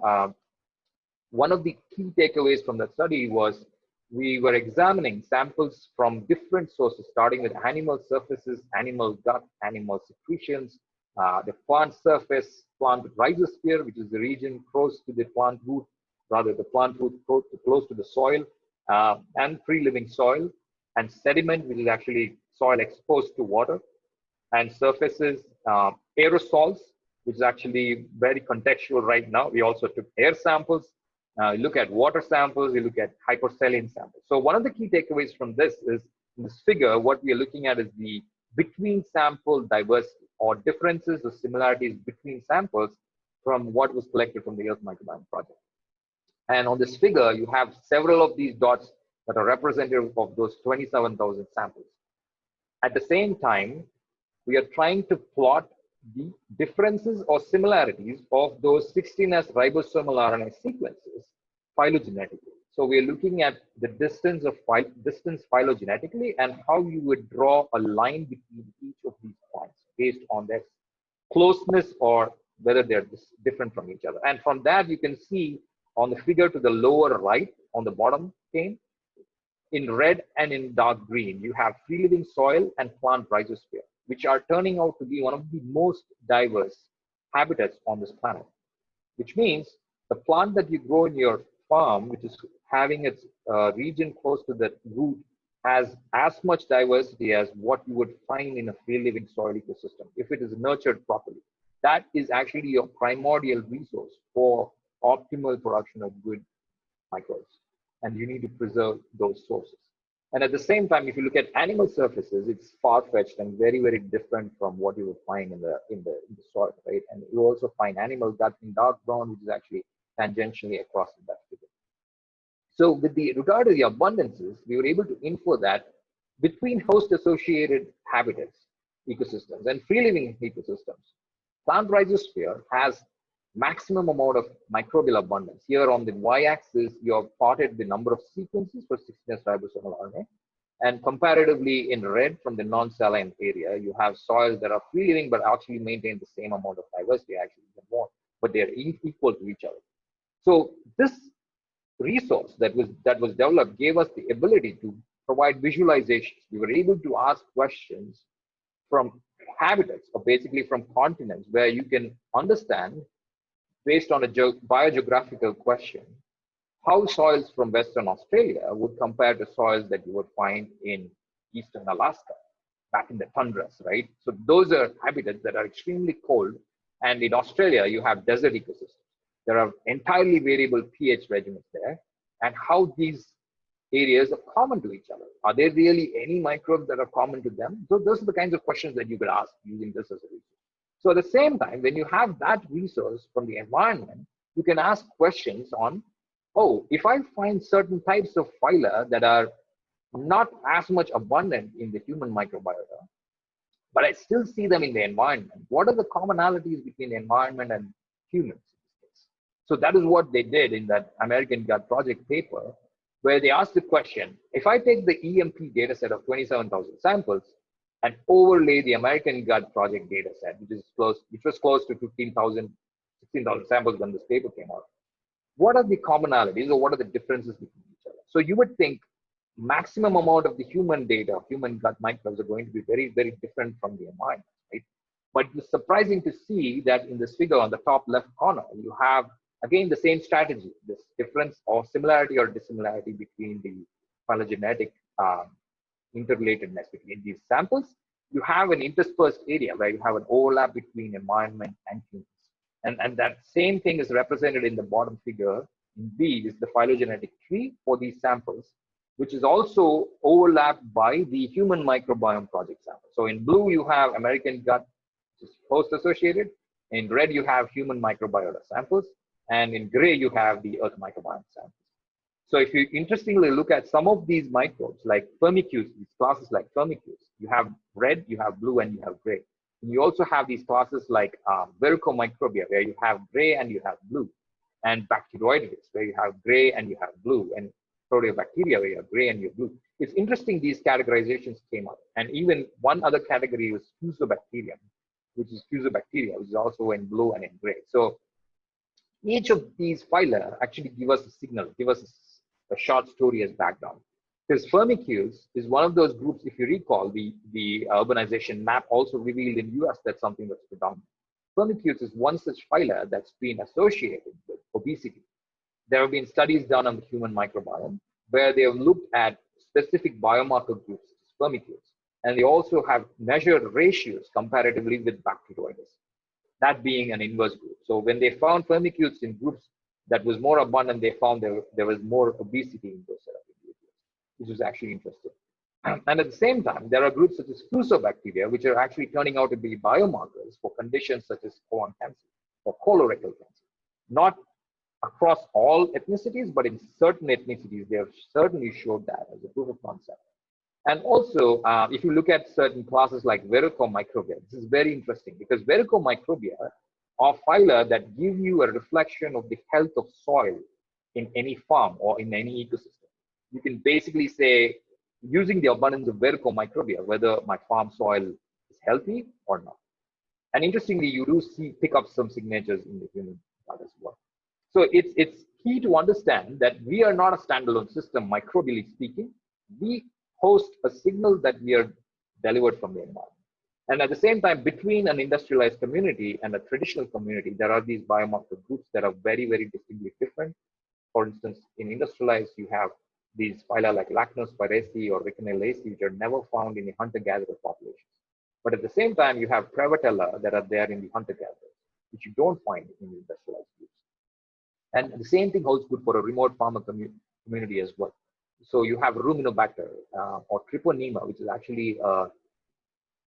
one of the key takeaways from that study was we were examining samples from different sources, starting with animal surfaces, animal gut, animal secretions, the plant surface, plant rhizosphere, which is the region close to the plant root, rather the plant root close to the soil, and free living soil, and sediment, which is actually soil exposed to water, and surfaces, aerosols, which is actually very contextual right now. We also took air samples. Look at water samples, we look at hypersaline samples. So one of the key takeaways from this is, in this figure, what we are looking at is the between sample diversity, or differences or similarities between samples from what was collected from the Earth Microbiome Project. And on this figure, you have several of these dots that are representative of those 27,000 samples. At the same time, we are trying to plot the differences or similarities of those 16S ribosomal RNA sequences phylogenetically. So we are looking at the distance phylogenetically and how you would draw a line between each of these points based on their closeness or whether they're different from each other. And from that, you can see on the figure to the lower right, on the bottom pane, in red and in dark green, you have free living soil and plant rhizosphere, which are turning out to be one of the most diverse habitats on this planet. Which means the plant that you grow in your farm, which is having its region close to the root, has as much diversity as what you would find in a free living soil ecosystem if it is nurtured properly. That is actually your primordial resource for optimal production of good microbes, and you need to preserve those sources. And at the same time, if you look at animal surfaces, it's far-fetched and very, very different from what you would find in the soil, right? And you also find animal gut in dark brown, which is actually tangentially across that figure. So with regard to the abundances, we were able to infer that between host-associated habitats, ecosystems, and free-living ecosystems, plant rhizosphere has maximum amount of microbial abundance. Here on the y-axis, you have plotted the number of sequences for 16S ribosomal RNA. And comparatively in red from the non-saline area, you have soils that are free living but actually maintain the same amount of diversity, actually even more, but they are equal to each other. So this resource that was developed gave us the ability to provide visualizations. We were able to ask questions from habitats, or basically from continents, where you can understand, based on a biogeographical question, how soils from Western Australia would compare to soils that you would find in Eastern Alaska, back in the tundras, right? So those are habitats that are extremely cold, and in Australia, you have desert ecosystems. There are entirely variable pH regimens there, and how these areas are common to each other. Are there really any microbes that are common to them? So those are the kinds of questions that you could ask using this as a resource. So at the same time, when you have that resource from the environment, you can ask questions on, oh, if I find certain types of phyla that are not as much abundant in the human microbiota, but I still see them in the environment, what are the commonalities between the environment and humans in this case? So that is what they did in that American Gut Project paper, where they asked the question, if I take the EMP data set of 27,000 samples and overlay the American Gut Project data set, which was close to 15,000, 16,000 samples when this paper came out, what are the commonalities or what are the differences between each other? So you would think maximum amount of the human data, human gut microbes are going to be very, very different from the environment, right? But it's surprising to see that in this figure on the top left corner, you have, again, the same strategy, this difference or similarity or dissimilarity between the phylogenetic interrelatedness between these samples. You have an interspersed area where you have an overlap between environment and humans. And that same thing is represented in the bottom figure in B, is the phylogenetic tree for these samples, which is also overlapped by the human microbiome project sample. So in blue, you have American gut, which is host associated. In red, you have human microbiota samples. And in gray, you have the earth microbiome samples. So if you interestingly look at some of these microbes, like firmicutes, these classes like firmicutes, you have red, you have blue, and you have gray. And you also have these classes like verrucomicrobia, where you have gray and you have blue, and bacteroidetes, where you have gray and you have blue, and proteobacteria, where you have gray and you have blue. It's interesting these categorizations came up. And even one other category was fusobacterium, which is also in blue and in gray. So each of these phyla actually give us a signal, give us a short story as background. Because firmicutes is one of those groups, if you recall, the urbanization map also revealed in US that's something that's predominant. Firmicutes is one such phyla that's been associated with obesity. There have been studies done on the human microbiome where they have looked at specific biomarker groups, firmicutes, and they also have measured ratios comparatively with bacteroides, that being an inverse group. So when they found firmicutes in groups that was more abundant, they found there was more obesity in those set of individuals, which is actually interesting. And at the same time, there are groups such as fusobacteria, which are actually turning out to be biomarkers for conditions such as colon cancer or colorectal cancer. Not across all ethnicities, but in certain ethnicities, they have certainly showed that as a proof of concept. And also, if you look at certain classes like verrucomicrobia, this is very interesting because verrucomicrobia are phyla that give you a reflection of the health of soil in any farm or in any ecosystem. You can basically say, using the abundance of verrucomicrobia, whether my farm soil is healthy or not. And interestingly, you do pick up some signatures in the human gut as well. So it's key to understand that we are not a standalone system, microbially speaking. We host a signal that we are delivered from the environment. And at the same time, between an industrialized community and a traditional community, there are these biomarker groups that are very, very distinctly different. For instance, in industrialized, you have these phyla like Lachnospiraceae or Rickenellacea, which are never found in the hunter-gatherer populations. But at the same time, you have Prevotella that are there in the hunter-gatherers, which you don't find in the industrialized groups. And the same thing holds good for a remote farmer community as well. So you have Ruminobacter or Treponema, which is actually a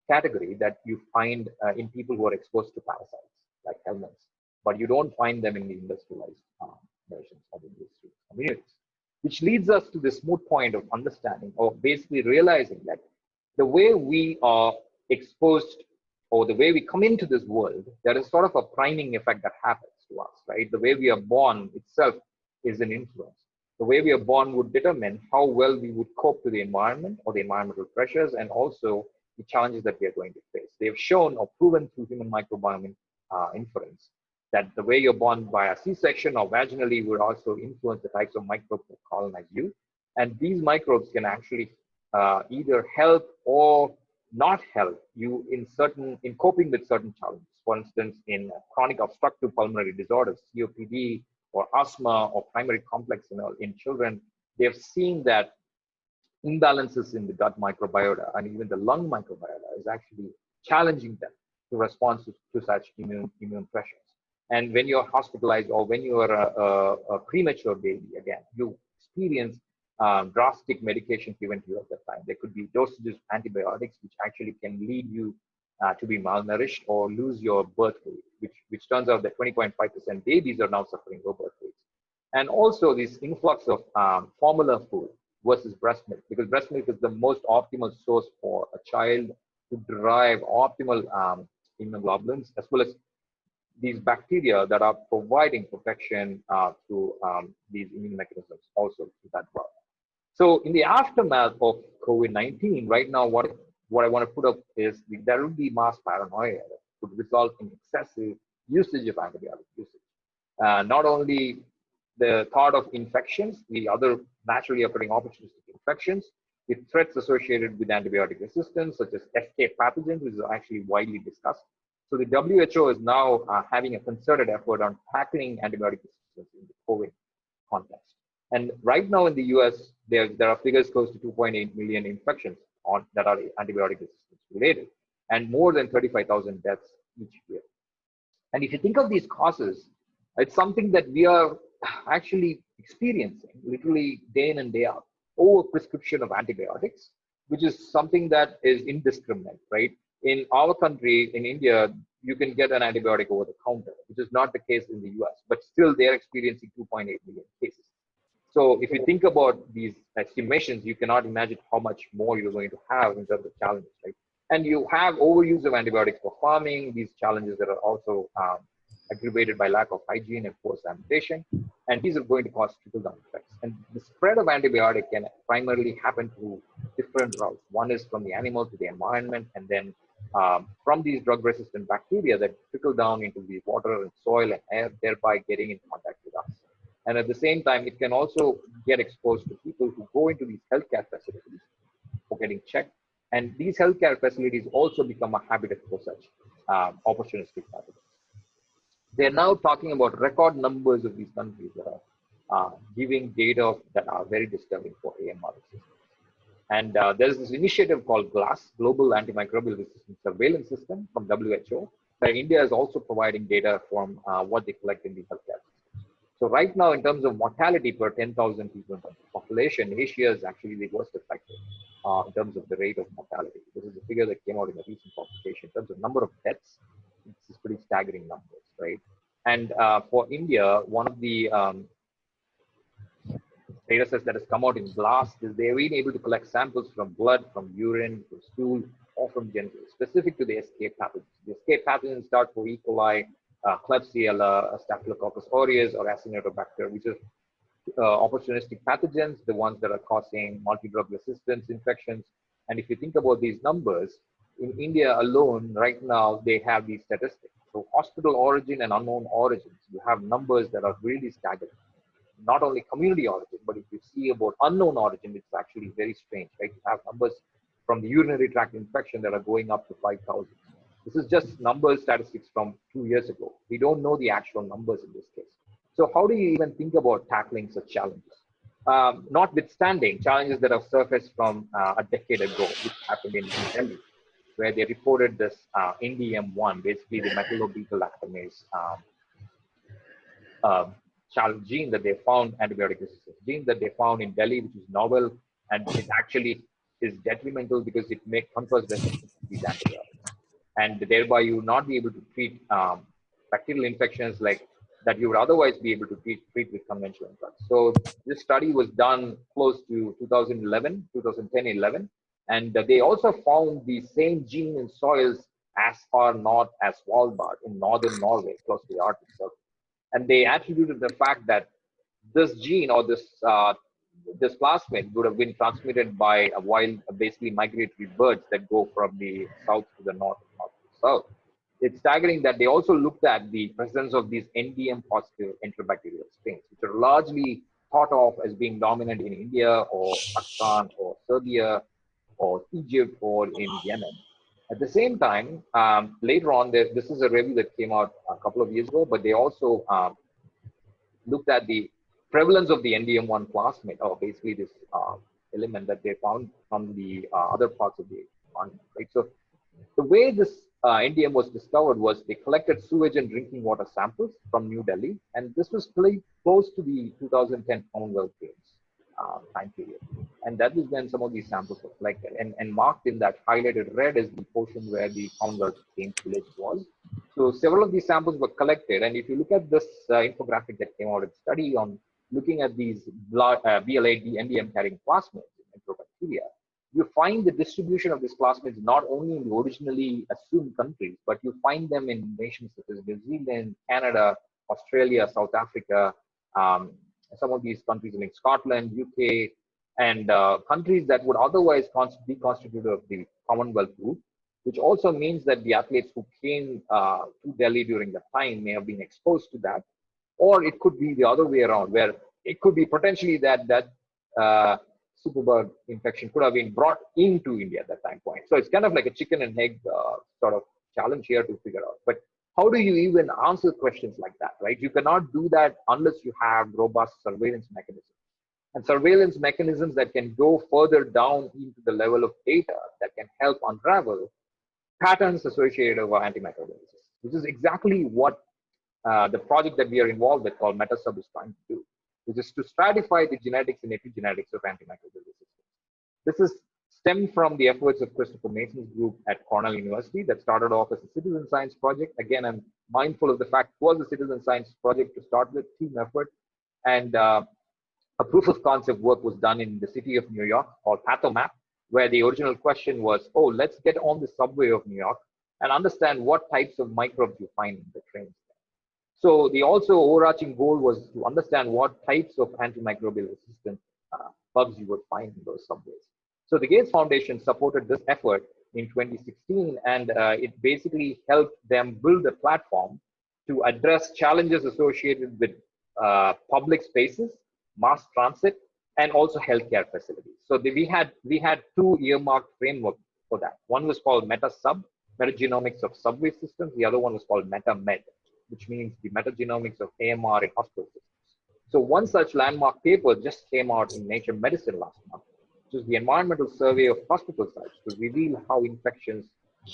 category that you find in people who are exposed to parasites like helminths, but you don't find them in the industrialized versions of industry communities. Which leads us to this moot point of understanding or basically realizing that the way we are exposed or the way we come into this world, there is sort of a priming effect that happens to us, right? The way we are born itself is an influence. The way we are born would determine how well we would cope to the environment or the environmental pressures and also the challenges that we are going to face. They have shown or proven through human microbiome inference that the way you're born via C-section or vaginally would also influence the types of microbes that colonize you. And these microbes can actually either help or not help you in coping with certain challenges. For instance, in chronic obstructive pulmonary disorders, COPD or asthma or primary complex in children, they have seen that imbalances in the gut microbiota and even the lung microbiota is actually challenging them to respond to such immune pressures. And when you're hospitalized or when you are a premature baby, again, you experience drastic medication given to you at that time. There could be dosages of antibiotics, which actually can lead you to be malnourished or lose your birth weight, which turns out that 20.5% babies are now suffering low birth weights. And also this influx of formula food versus breast milk, because breast milk is the most optimal source for a child to derive optimal immunoglobulins, as well as these bacteria that are providing protection through these immune mechanisms also to that part. So in the aftermath of COVID-19, right now, what I want to put up is there will be mass paranoia that could result in excessive usage of antibiotic usage. Not only the thought of infections, the other naturally occurring opportunistic infections, with threats associated with antibiotic resistance, such as escape pathogens, which is actually widely discussed. So the WHO is now having a concerted effort on tackling antibiotic resistance in the COVID context. And right now in the US, there are figures close to 2.8 million infections that are antibiotic resistance related, and more than 35,000 deaths each year. And if you think of these causes, it's something that we are actually experiencing literally day in and day out. Over prescription of antibiotics, which is something that is indiscriminate, right? In our country, in India, you can get an antibiotic over the counter, which is not the case in the US, but still they're experiencing 2.8 million cases. So if you think about these estimations, you cannot imagine how much more you're going to have in terms of challenges, right? And you have overuse of antibiotics for farming, these challenges that are also aggravated by lack of hygiene and poor sanitation. And these are going to cause trickle-down effects. And the spread of antibiotic can primarily happen through different routes. One is from the animal to the environment, and then from these drug-resistant bacteria that trickle down into the water and soil and air, thereby getting in contact with us. And at the same time, it can also get exposed to people who go into these healthcare facilities for getting checked. And these healthcare facilities also become a habitat for such opportunistic pathogens. They're now talking about record numbers of these countries that are giving data that are very disturbing for AMR resistance. And there's this initiative called GLASS, Global Antimicrobial Resistance Surveillance System from WHO, where India is also providing data from what they collect in the healthcare systems. So right now, in terms of mortality per 10,000 people in the population, Asia is actually the worst affected in terms of the rate of mortality. This is a figure that came out in a recent publication. In terms of number of deaths, this is pretty staggering numbers, right? And for India, one of the data sets that has come out in GLASS is they've been able to collect samples from blood, from urine, from stool, or from genitals, specific to the escape pathogens. The escape pathogens start for E. coli, Klebsiella, Staphylococcus aureus, or Acinetobacter, which are opportunistic pathogens, the ones that are causing multi-drug resistance infections. And if you think about these numbers, in India alone, right now, they have these statistics. So hospital origin and unknown origins, you have numbers that are really staggering. Not only community origin, but if you see about unknown origin, it's actually very strange, right? You have numbers from the urinary tract infection that are going up to 5,000. This is just numbers, statistics from 2 years ago. We don't know the actual numbers in this case. So how do you even think about tackling such challenges? Notwithstanding challenges that have surfaced from a decade ago, which happened in Delhi, where they reported this NDM1, basically the methylobetalactamase gene that they found, antibiotic resistance gene that they found in Delhi, which is novel, and it actually is detrimental because it confers resistance to these antibiotics. And thereby you will not be able to treat bacterial infections like that you would otherwise be able to treat with conventional drugs. So this study was done close to 2010-11, and they also found the same gene in soils as far north as Svalbard in northern Norway, close to the Arctic Circle. And they attributed the fact that this gene or this plasmid would have been transmitted by a wild, basically migratory birds that go from the south to the north and north to the south. It's staggering that they also looked at the presence of these NDM positive enterobacterial strains, which are largely thought of as being dominant in India or Pakistan or Serbia or Egypt or in Yemen. At the same time, later on, this is a review that came out a couple of years ago, but they also looked at the prevalence of the NDM1 plasmid, or basically this element that they found from the other parts of the environment, right? So the way this NDM was discovered was they collected sewage and drinking water samples from New Delhi, and this was pretty close to the 2010 Commonwealth Games time period. And that was when some of these samples were collected, and marked in that highlighted red is the portion where the Commonwealth Games village was. So several of these samples were collected, and if you look at this infographic that came out of the study on looking at these BLA NDM carrying plasmids in microbacteria, you find the distribution of these plasmids not only in the originally assumed countries, but you find them in nations such as New Zealand, Canada, Australia, South Africa, some of these countries like Scotland, UK, and countries that would otherwise be constituted of the Commonwealth group, which also means that the athletes who came to Delhi during that time may have been exposed to that, or it could be the other way around, where it could be potentially that superbug infection could have been brought into India at that time point. So it's kind of like a chicken and egg sort of challenge here to figure out. But how do you even answer questions like that, right? You cannot do that unless you have robust surveillance mechanisms. And surveillance mechanisms that can go further down into the level of data that can help unravel patterns associated with antimicrobial resistance, which is exactly what the project that we are involved with called MetaSub is trying to do, which is to stratify the genetics and epigenetics of antimicrobial resistance. This is stemmed from the efforts of Christopher Mason's group at Cornell University that started off as a citizen science project. Again, I'm mindful of the fact it was a citizen science project to start with, team effort, and a proof of concept work was done in the city of New York called PathoMap, where the original question was, oh, let's get on the subway of New York and understand what types of microbes you find in the trains. So the also overarching goal was to understand what types of antimicrobial resistant bugs you would find in those subways. So the Gates Foundation supported this effort in 2016, and it basically helped them build a platform to address challenges associated with public spaces, mass transit, and also healthcare facilities. So we had two earmarked frameworks for that. One was called MetaSub, metagenomics of subway systems. The other one was called MetaMed, which means the metagenomics of AMR in hospital systems. So one such landmark paper just came out in Nature Medicine last month, which is the environmental survey of hospital sites to reveal how infections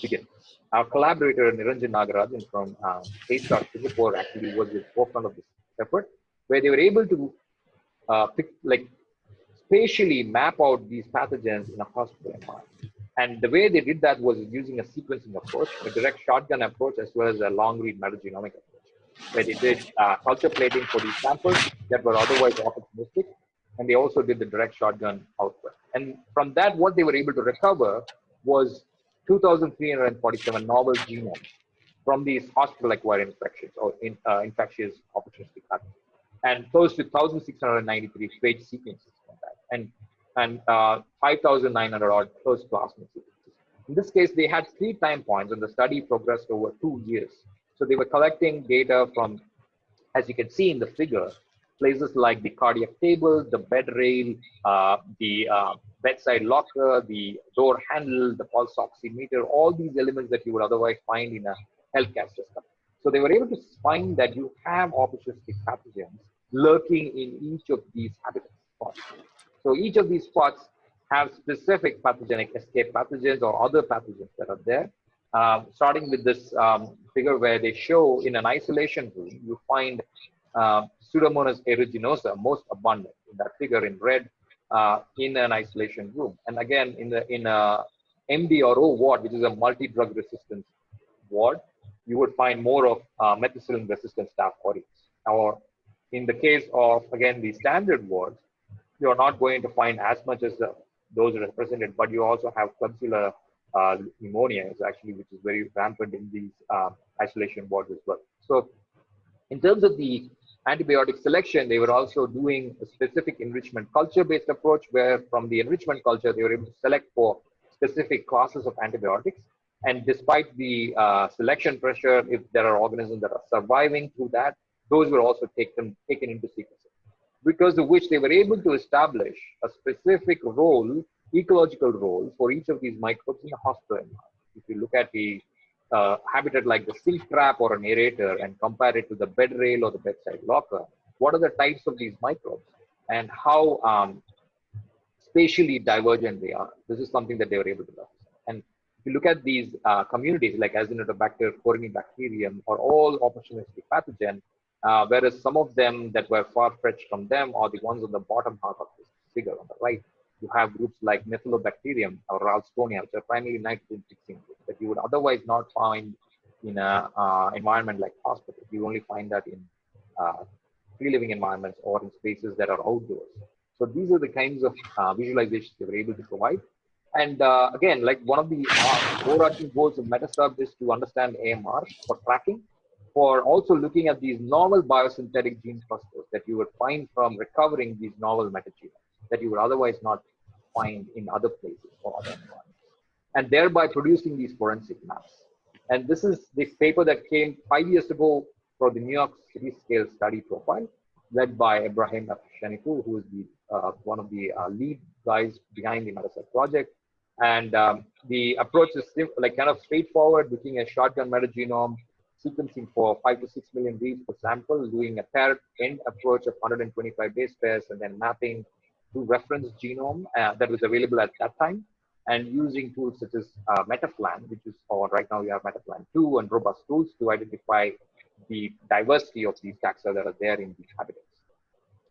begin. Our collaborator Niranjan Nagarajan from A-Star Singapore actually was the forefront of this effort, where they were able to spatially map out these pathogens in a hospital environment. And the way they did that was using a sequencing approach, a direct shotgun approach, as well as a long-read metagenomic approach, where they did culture plating for these samples that were otherwise opportunistic, and they also did the direct shotgun output. And from that, what they were able to recover was 2,347 novel genomes from these hospital-acquired infections or infectious opportunistic pathogens, and close to 1,693 phage sequences from that, and 5,900 odd close plasmid sequences. In this case, they had 3 time points, and the study progressed over 2 years. So they were collecting data from, as you can see in the figure, places like the cardiac table, the bed rail, the bedside locker, the door handle, the pulse oximeter, all these elements that you would otherwise find in a healthcare system. So they were able to find that you have opportunistic pathogens lurking in each of these habitat spots. So each of these spots have specific pathogenic escape pathogens or other pathogens that are there. Starting with this figure where they show in an isolation room, you find Pseudomonas aeruginosa most abundant in that figure in red in an isolation room. And again, in MDRO ward, which is a multi-drug resistance ward, you would find more of methicillin resistant staph aureus. Or in the case of, again, the standard wards, you're not going to find as much as those represented, but you also have Klebsiella pneumonia, which is very rampant in these isolation wards as well. So in terms of the antibiotic selection, they were also doing a specific enrichment culture-based approach, where from the enrichment culture, they were able to select for specific classes of antibiotics. And despite the selection pressure, if there are organisms that are surviving through that, those were also taken into sequencing, because of which they were able to establish a specific role, ecological role, for each of these microbes in a hospital environment. If you look at the habitat like the sink trap or an aerator and compare it to the bed rail or the bedside locker, what are the types of these microbes and how spatially divergent they are? This is something that they were able to represent. And you look at these communities like Acinetobacter, Corynebacterium, are all opportunistic pathogen, whereas some of them that were far-fetched from them are the ones on the bottom half of this figure on the right. You have groups like Methylobacterium or Ralstonia, which are primarily nitrogen-fixing groups that you would otherwise not find in an environment like hospitals. You only find that in free living environments or in spaces that are outdoors. So these are the kinds of visualizations they were able to provide. And again, like one of the overarching goals of MetaSub is to understand AMR for tracking, for also looking at these novel biosynthetic gene clusters that you would find from recovering these novel metagenomes that you would otherwise not find in other places or other environments, and thereby producing these forensic maps. And this is the paper that came 5 years ago for the New York City scale study profile, led by Ibrahim Afshanipour, who is the, one of the lead guys behind the MetaSub project. And the approach is like kind of straightforward, looking at shotgun metagenome, sequencing for 5 to 6 million reads per sample, doing a paired end approach of 125 base pairs, and then mapping to reference genome that was available at that time, and using tools such as Metaflan, which is, or right now we have Metaflan 2 and robust tools to identify the diversity of these taxa that are there in these habitats.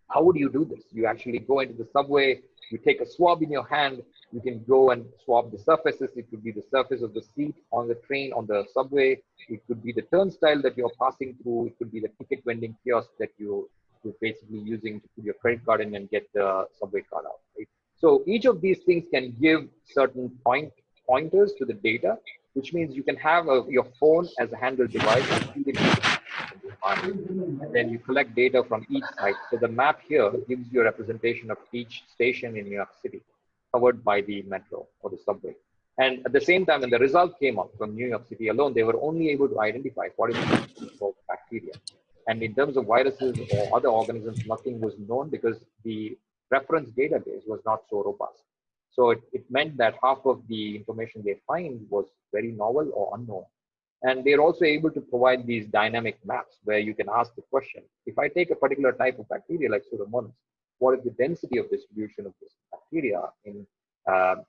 How would you do this? You actually go into the subway, you take a swab in your hand, you can go and swab the surfaces. It could be the surface of the seat on the train, on the subway. It could be the turnstile that you're passing through. It could be the ticket vending kiosk that you're basically using to put your credit card in and get the subway card out, right? So each of these things can give certain pointers to the data, which means you can have your phone as a handheld device and feed it into the environment. And then you collect data from each site. So the map here gives you a representation of each station in New York City covered by the metro or the subway. And at the same time, when the result came up from New York City alone, they were only able to identify 40% of bacteria. And in terms of viruses or other organisms, nothing was known because the reference database was not so robust. So it meant that half of the information they find was very novel or unknown. And they're also able to provide these dynamic maps where you can ask the question, if I take a particular type of bacteria like Pseudomonas, what is the density of distribution of this bacteria in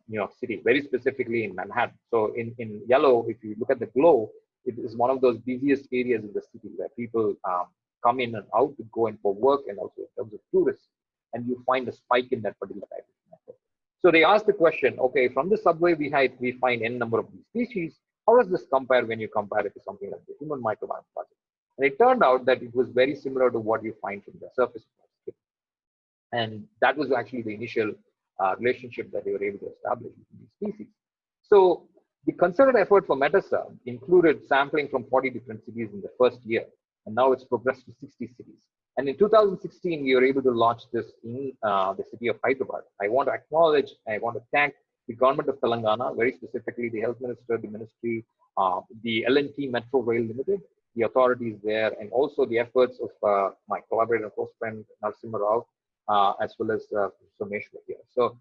New York City, very specifically in Manhattan? So in yellow, if you look at the glow, it is one of those busiest areas in the city where people come in and out to go in for work and also in terms of tourists, and you find a spike in that particular type of network. So they asked the question, okay, from the subway we find n number of these species. How does this compare when you compare it to something like the Human Microbiome Project? And it turned out that it was very similar to what you find from the surface of the skin. And that was actually the initial relationship that they were able to establish between these species. So the concerted effort for MetaSub included sampling from 40 different cities in the first year, and now it's progressed to 60 cities. And in 2016, we were able to launch this in the city of Hyderabad. I want to acknowledge, I want to thank the government of Telangana, very specifically the health minister, the ministry, the L&T Metro Rail Limited, the authorities there, and also the efforts of my collaborator and close friend, Narasimha Rao, as well as Someshwar here. So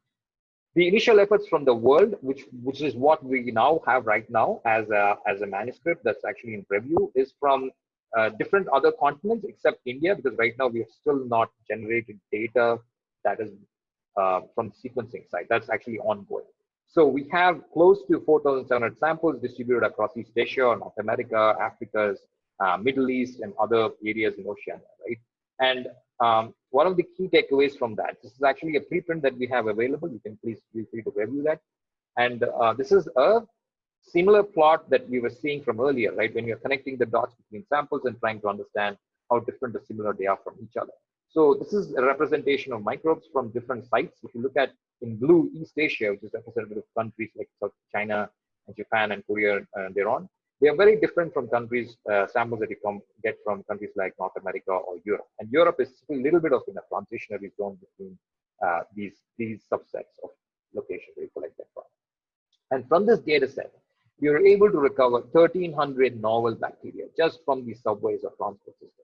the initial efforts from the world, which is what we now have right now as a manuscript that's actually in review, is from different other continents except India, because right now we have still not generated data that is from the sequencing side. That's actually ongoing. So we have close to 4,700 samples distributed across East Asia, North America, Africa, Middle East, and other areas in Oceania, right? And one of the key takeaways from that, this is actually a preprint that we have available. You can please feel free to review that. And this is a similar plot that we were seeing from earlier, right? When you're connecting the dots between samples and trying to understand how different or similar they are from each other. So this is a representation of microbes from different sites. If you look at in blue, East Asia, which is representative of countries like South China and Japan and Korea and thereon, they are very different from countries, samples that you get from countries like North America or Europe. And Europe is a little bit of in a transitionary zone between these subsets of locations where you collect that from. And from this data set, we were able to recover 1,300 novel bacteria just from these subways or transport systems.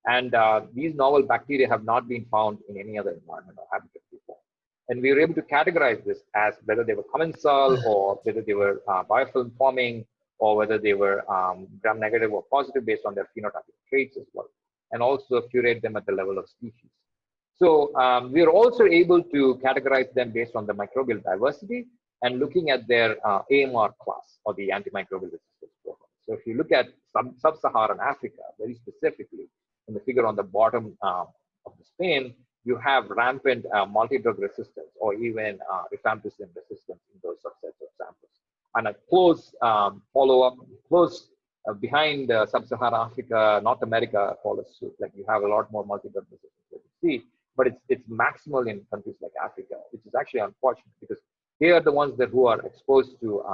And these novel bacteria have not been found in any other environment or habitat before. And we were able to categorize this as whether they were commensal or whether they were biofilm forming, or whether they were gram-negative or positive based on their phenotypic traits as well, and also curate them at the level of species. So we are also able to categorize them based on the microbial diversity, and looking at their AMR class, or the antimicrobial resistance profile. So if you look at sub-Saharan Africa, very specifically, in the figure on the bottom of the Spain, you have rampant multi-drug resistance, or even rifampicin resistance in those subsets of samples. And a close follow-up, close behind sub-Saharan Africa, North America follows suit. Like you have a lot more multi-drug resistance that you see, but it's maximal in countries like Africa, which is actually unfortunate because they are the ones who are exposed to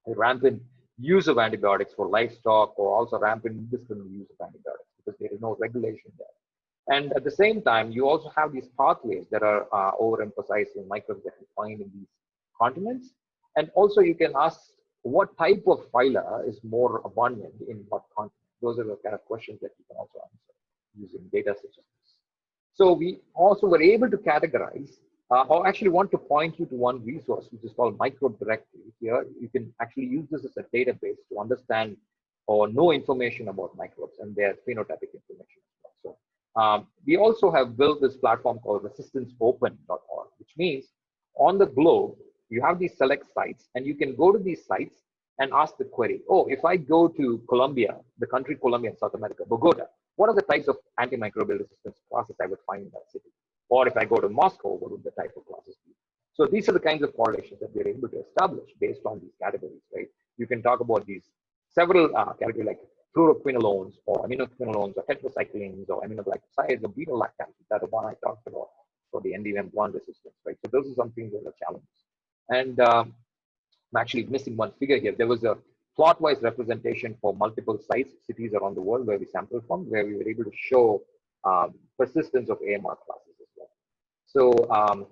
rampant use of antibiotics for livestock, or also rampant indiscriminate use of antibiotics because there is no regulation there. And at the same time, you also have these pathways that are overemphasized in microbes that you find in these continents. And also you can ask what type of phyla is more abundant in what continent. Those are the kind of questions that you can also answer using data such as this. So we also were able to categorize, or actually want to point you to one resource, which is called Microbe Directory. Here, you can actually use this as a database to understand or know information about microbes and their phenotypic information. So we also have built this platform called resistanceopen.org, which means on the globe, you have these select sites, and you can go to these sites and ask the query, oh, if I go to Colombia, the country Colombia in South America, Bogota, what are the types of antimicrobial resistance classes I would find in that city? Or if I go to Moscow, what would the type of classes be? So these are the kinds of correlations that we're able to establish based on these categories, right? You can talk about these several categories like fluoroquinolones or aminoquinolones or tetracyclines or aminoglycosides or beta-lactams. That's the one I talked about for the NDM1 resistance, right? So those are some things that are challenges. And I'm actually missing one figure here. There was a plot-wise representation for multiple sites, cities around the world where we sampled from, where we were able to show persistence of AMR classes as well. So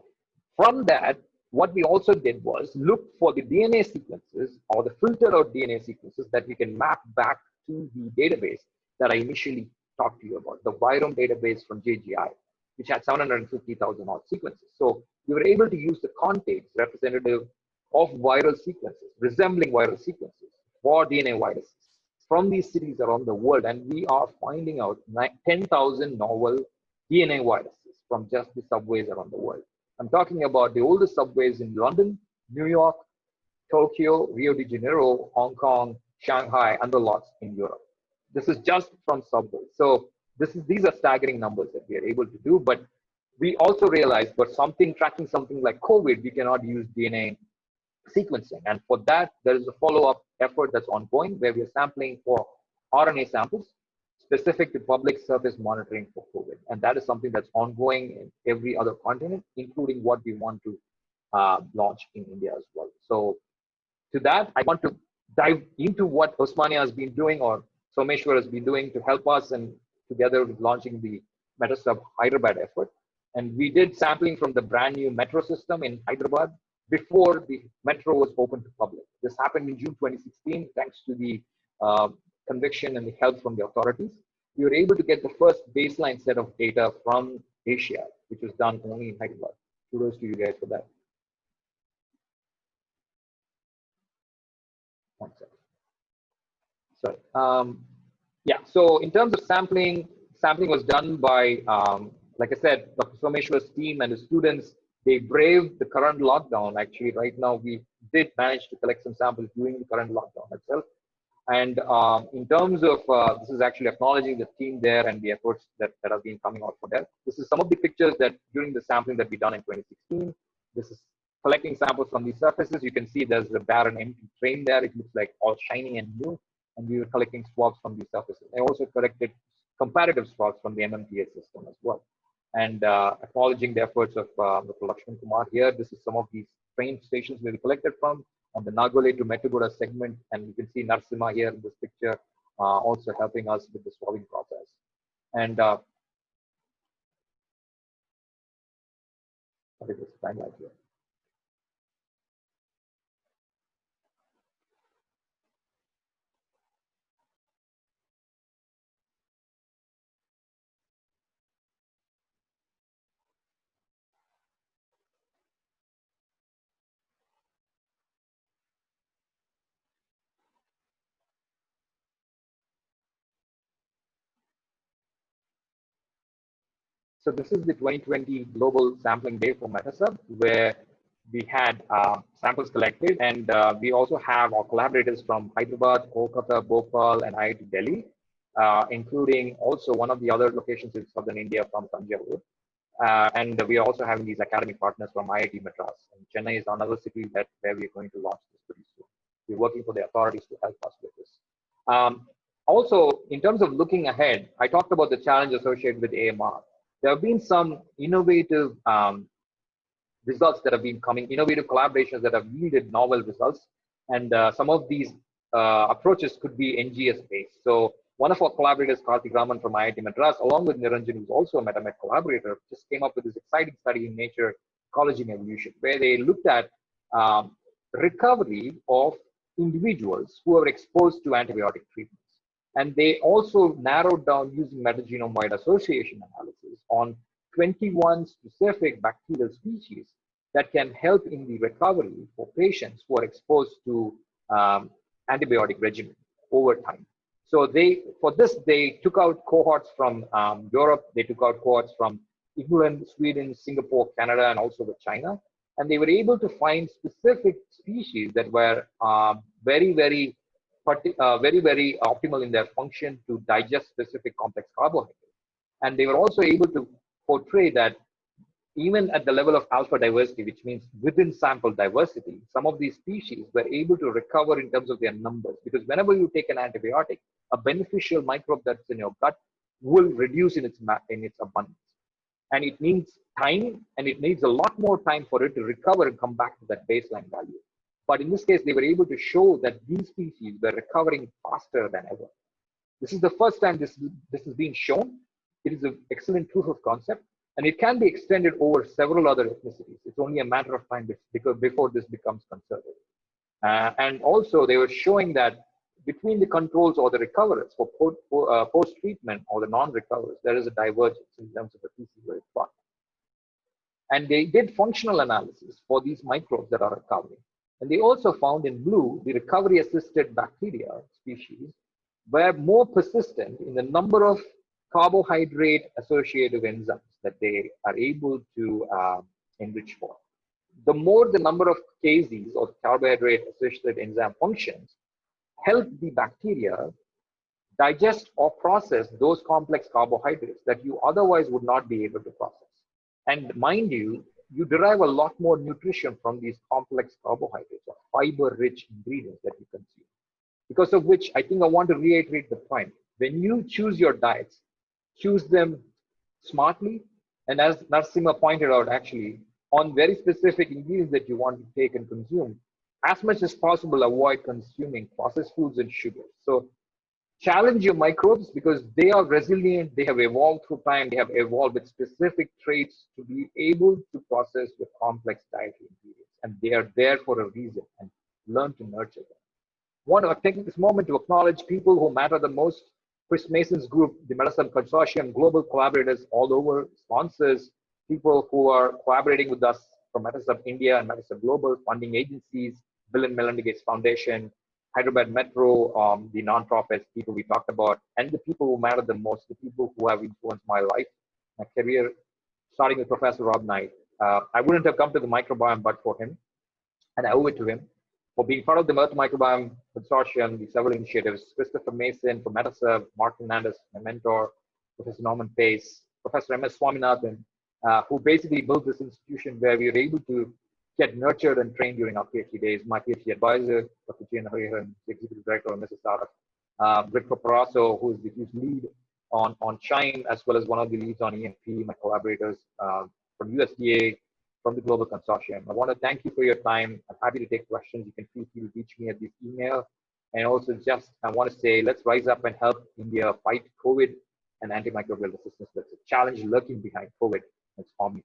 from that, what we also did was look for the DNA sequences or the filtered out DNA sequences that we can map back to the database that I initially talked to you about, the virome database from JGI, which had 750,000 odd sequences. So we were able to use the context representative of viral sequences, resembling viral sequences for DNA viruses from these cities around the world. And we are finding out 10,000 novel DNA viruses from just the subways around the world. I'm talking about the oldest subways in London, New York, Tokyo, Rio de Janeiro, Hong Kong, Shanghai, and the lots in Europe. This is just from subways. So these are staggering numbers that we are able to do, but we also realized for tracking something like COVID, we cannot use DNA sequencing. And for that, there is a follow-up effort that's ongoing where we are sampling for RNA samples specific to public surface monitoring for COVID. And that is something that's ongoing in every other continent, including what we want to launch in India as well. So to that, I want to dive into what Osmania has been doing, or Someshwar has been doing to help us, and together with launching the MetaSub Hyderabad effort. And we did sampling from the brand new metro system in Hyderabad before the metro was open to public. This happened in June 2016, thanks to the conviction and the help from the authorities. We were able to get the first baseline set of data from Asia, which was done only in Hyderabad. Kudos to you guys for that. One second. Sorry. Yeah, so in terms of sampling was done by, like I said, Dr. Someshwar's team and the students. They braved the current lockdown. Actually, right now, we did manage to collect some samples during the current lockdown itself. And in terms of, this is actually acknowledging the team there and the efforts that have been coming out for that. This is some of the pictures that during the sampling that we done in 2016. This is collecting samples from these surfaces. You can see there's a barren empty train there. It looks like all shiny and new. And we were collecting swabs from these surfaces. I also collected comparative swabs from the MMTA system as well. And acknowledging the efforts of Dr. Lakshman Kumar here. This is some of these train stations where we collected from on the Nagole to Metugoda segment. And you can see Narsimha here in this picture, also helping us with the swabbing process. And what is this timeline here? So this is the 2020 Global Sampling Day for MetaSub, where we had samples collected, and we also have our collaborators from Hyderabad, Kolkata, Bhopal, and IIT Delhi, including also one of the other locations in southern India from Tanjavur. And we are also having these academic partners from IIT Madras. And Chennai is another city where we are going to launch this pretty soon. We're working for the authorities to help us with this. Also, in terms of looking ahead, I talked about the challenge associated with AMR. There have been some innovative results that have been coming, innovative collaborations that have yielded novel results. And some of these approaches could be NGS based. So one of our collaborators, Karthik Raman from IIT Madras, along with Niranjan, who's also a MetaMed collaborator, just came up with this exciting study in Nature Ecology and Evolution, where they looked at recovery of individuals who are exposed to antibiotic treatments. And they also narrowed down using metagenome-wide association analysis on 21 specific bacterial species that can help in the recovery for patients who are exposed to antibiotic regimen over time. So for this, they took out cohorts from Europe, they took out cohorts from England, Sweden, Singapore, Canada, and also with China. And they were able to find specific species that were very optimal in their function to digest specific complex carbohydrates. And they were also able to portray that even at the level of alpha diversity, which means within sample diversity, some of these species were able to recover in terms of their numbers. Because whenever you take an antibiotic, a beneficial microbe that's in your gut will reduce in its abundance. And it needs time, and it needs a lot more time for it to recover and come back to that baseline value. But in this case, they were able to show that these species were recovering faster than ever. This is the first time this has been shown. It is an excellent proof of concept, and it can be extended over several other ethnicities. It's only a matter of time before this becomes conservative. And also, they were showing that between the controls or the recoverers for post-treatment or the non-recoverers, there is a divergence in terms of the species where it's fought. And they did functional analysis for these microbes that are recovering. And they also found in blue, the recovery-assisted bacteria species were more persistent in the number of carbohydrate-associated enzymes that they are able to enrich for. The more the number of KZs or carbohydrate-associated enzyme functions help the bacteria digest or process those complex carbohydrates that you otherwise would not be able to process. And mind you, you derive a lot more nutrition from these complex carbohydrates or fiber-rich ingredients that you consume. Because of which, I think I want to reiterate the point. When you choose your diets, choose them smartly. And as Narasimha pointed out, actually, on very specific ingredients that you want to take and consume, as much as possible, avoid consuming processed foods and sugars. So challenge your microbes because they are resilient, they have evolved through time, they have evolved with specific traits to be able to process with complex dietary ingredients. And they are there for a reason, and learn to nurture them. I want to take this moment to acknowledge people who matter the most. Chris Mason's group, the Medicine Consortium, global collaborators all over, sponsors, people who are collaborating with us from Medicine India and Medicine Global, funding agencies, Bill and Melinda Gates Foundation, Hyderabad Metro, the nonprofits, people we talked about, and the people who matter the most, the people who have influenced my life, my career, starting with Professor Rob Knight. I wouldn't have come to the microbiome but for him, and I owe it to him for being part of the Earth Microbiome Consortium, the several initiatives. Christopher Mason from Metaserve, Mark Fernandez, my mentor, Professor Norman Pace, Professor M.S. Swaminathan, who basically built this institution where we were able to get nurtured and trained during our PhD days. My PhD advisor, Dr. Jane Hariharan, the Executive Director of Mrs. Startup, Rick Poparasso, who is the huge lead on Shine, as well as one of the leads on EMP, my collaborators from USDA, from the Global Consortium. I want to thank you for your time. I'm happy to take questions. You can feel free to reach me at this email. And also I want to say, let's rise up and help India fight COVID and antimicrobial resistance. That's a challenge lurking behind COVID. It's Omni.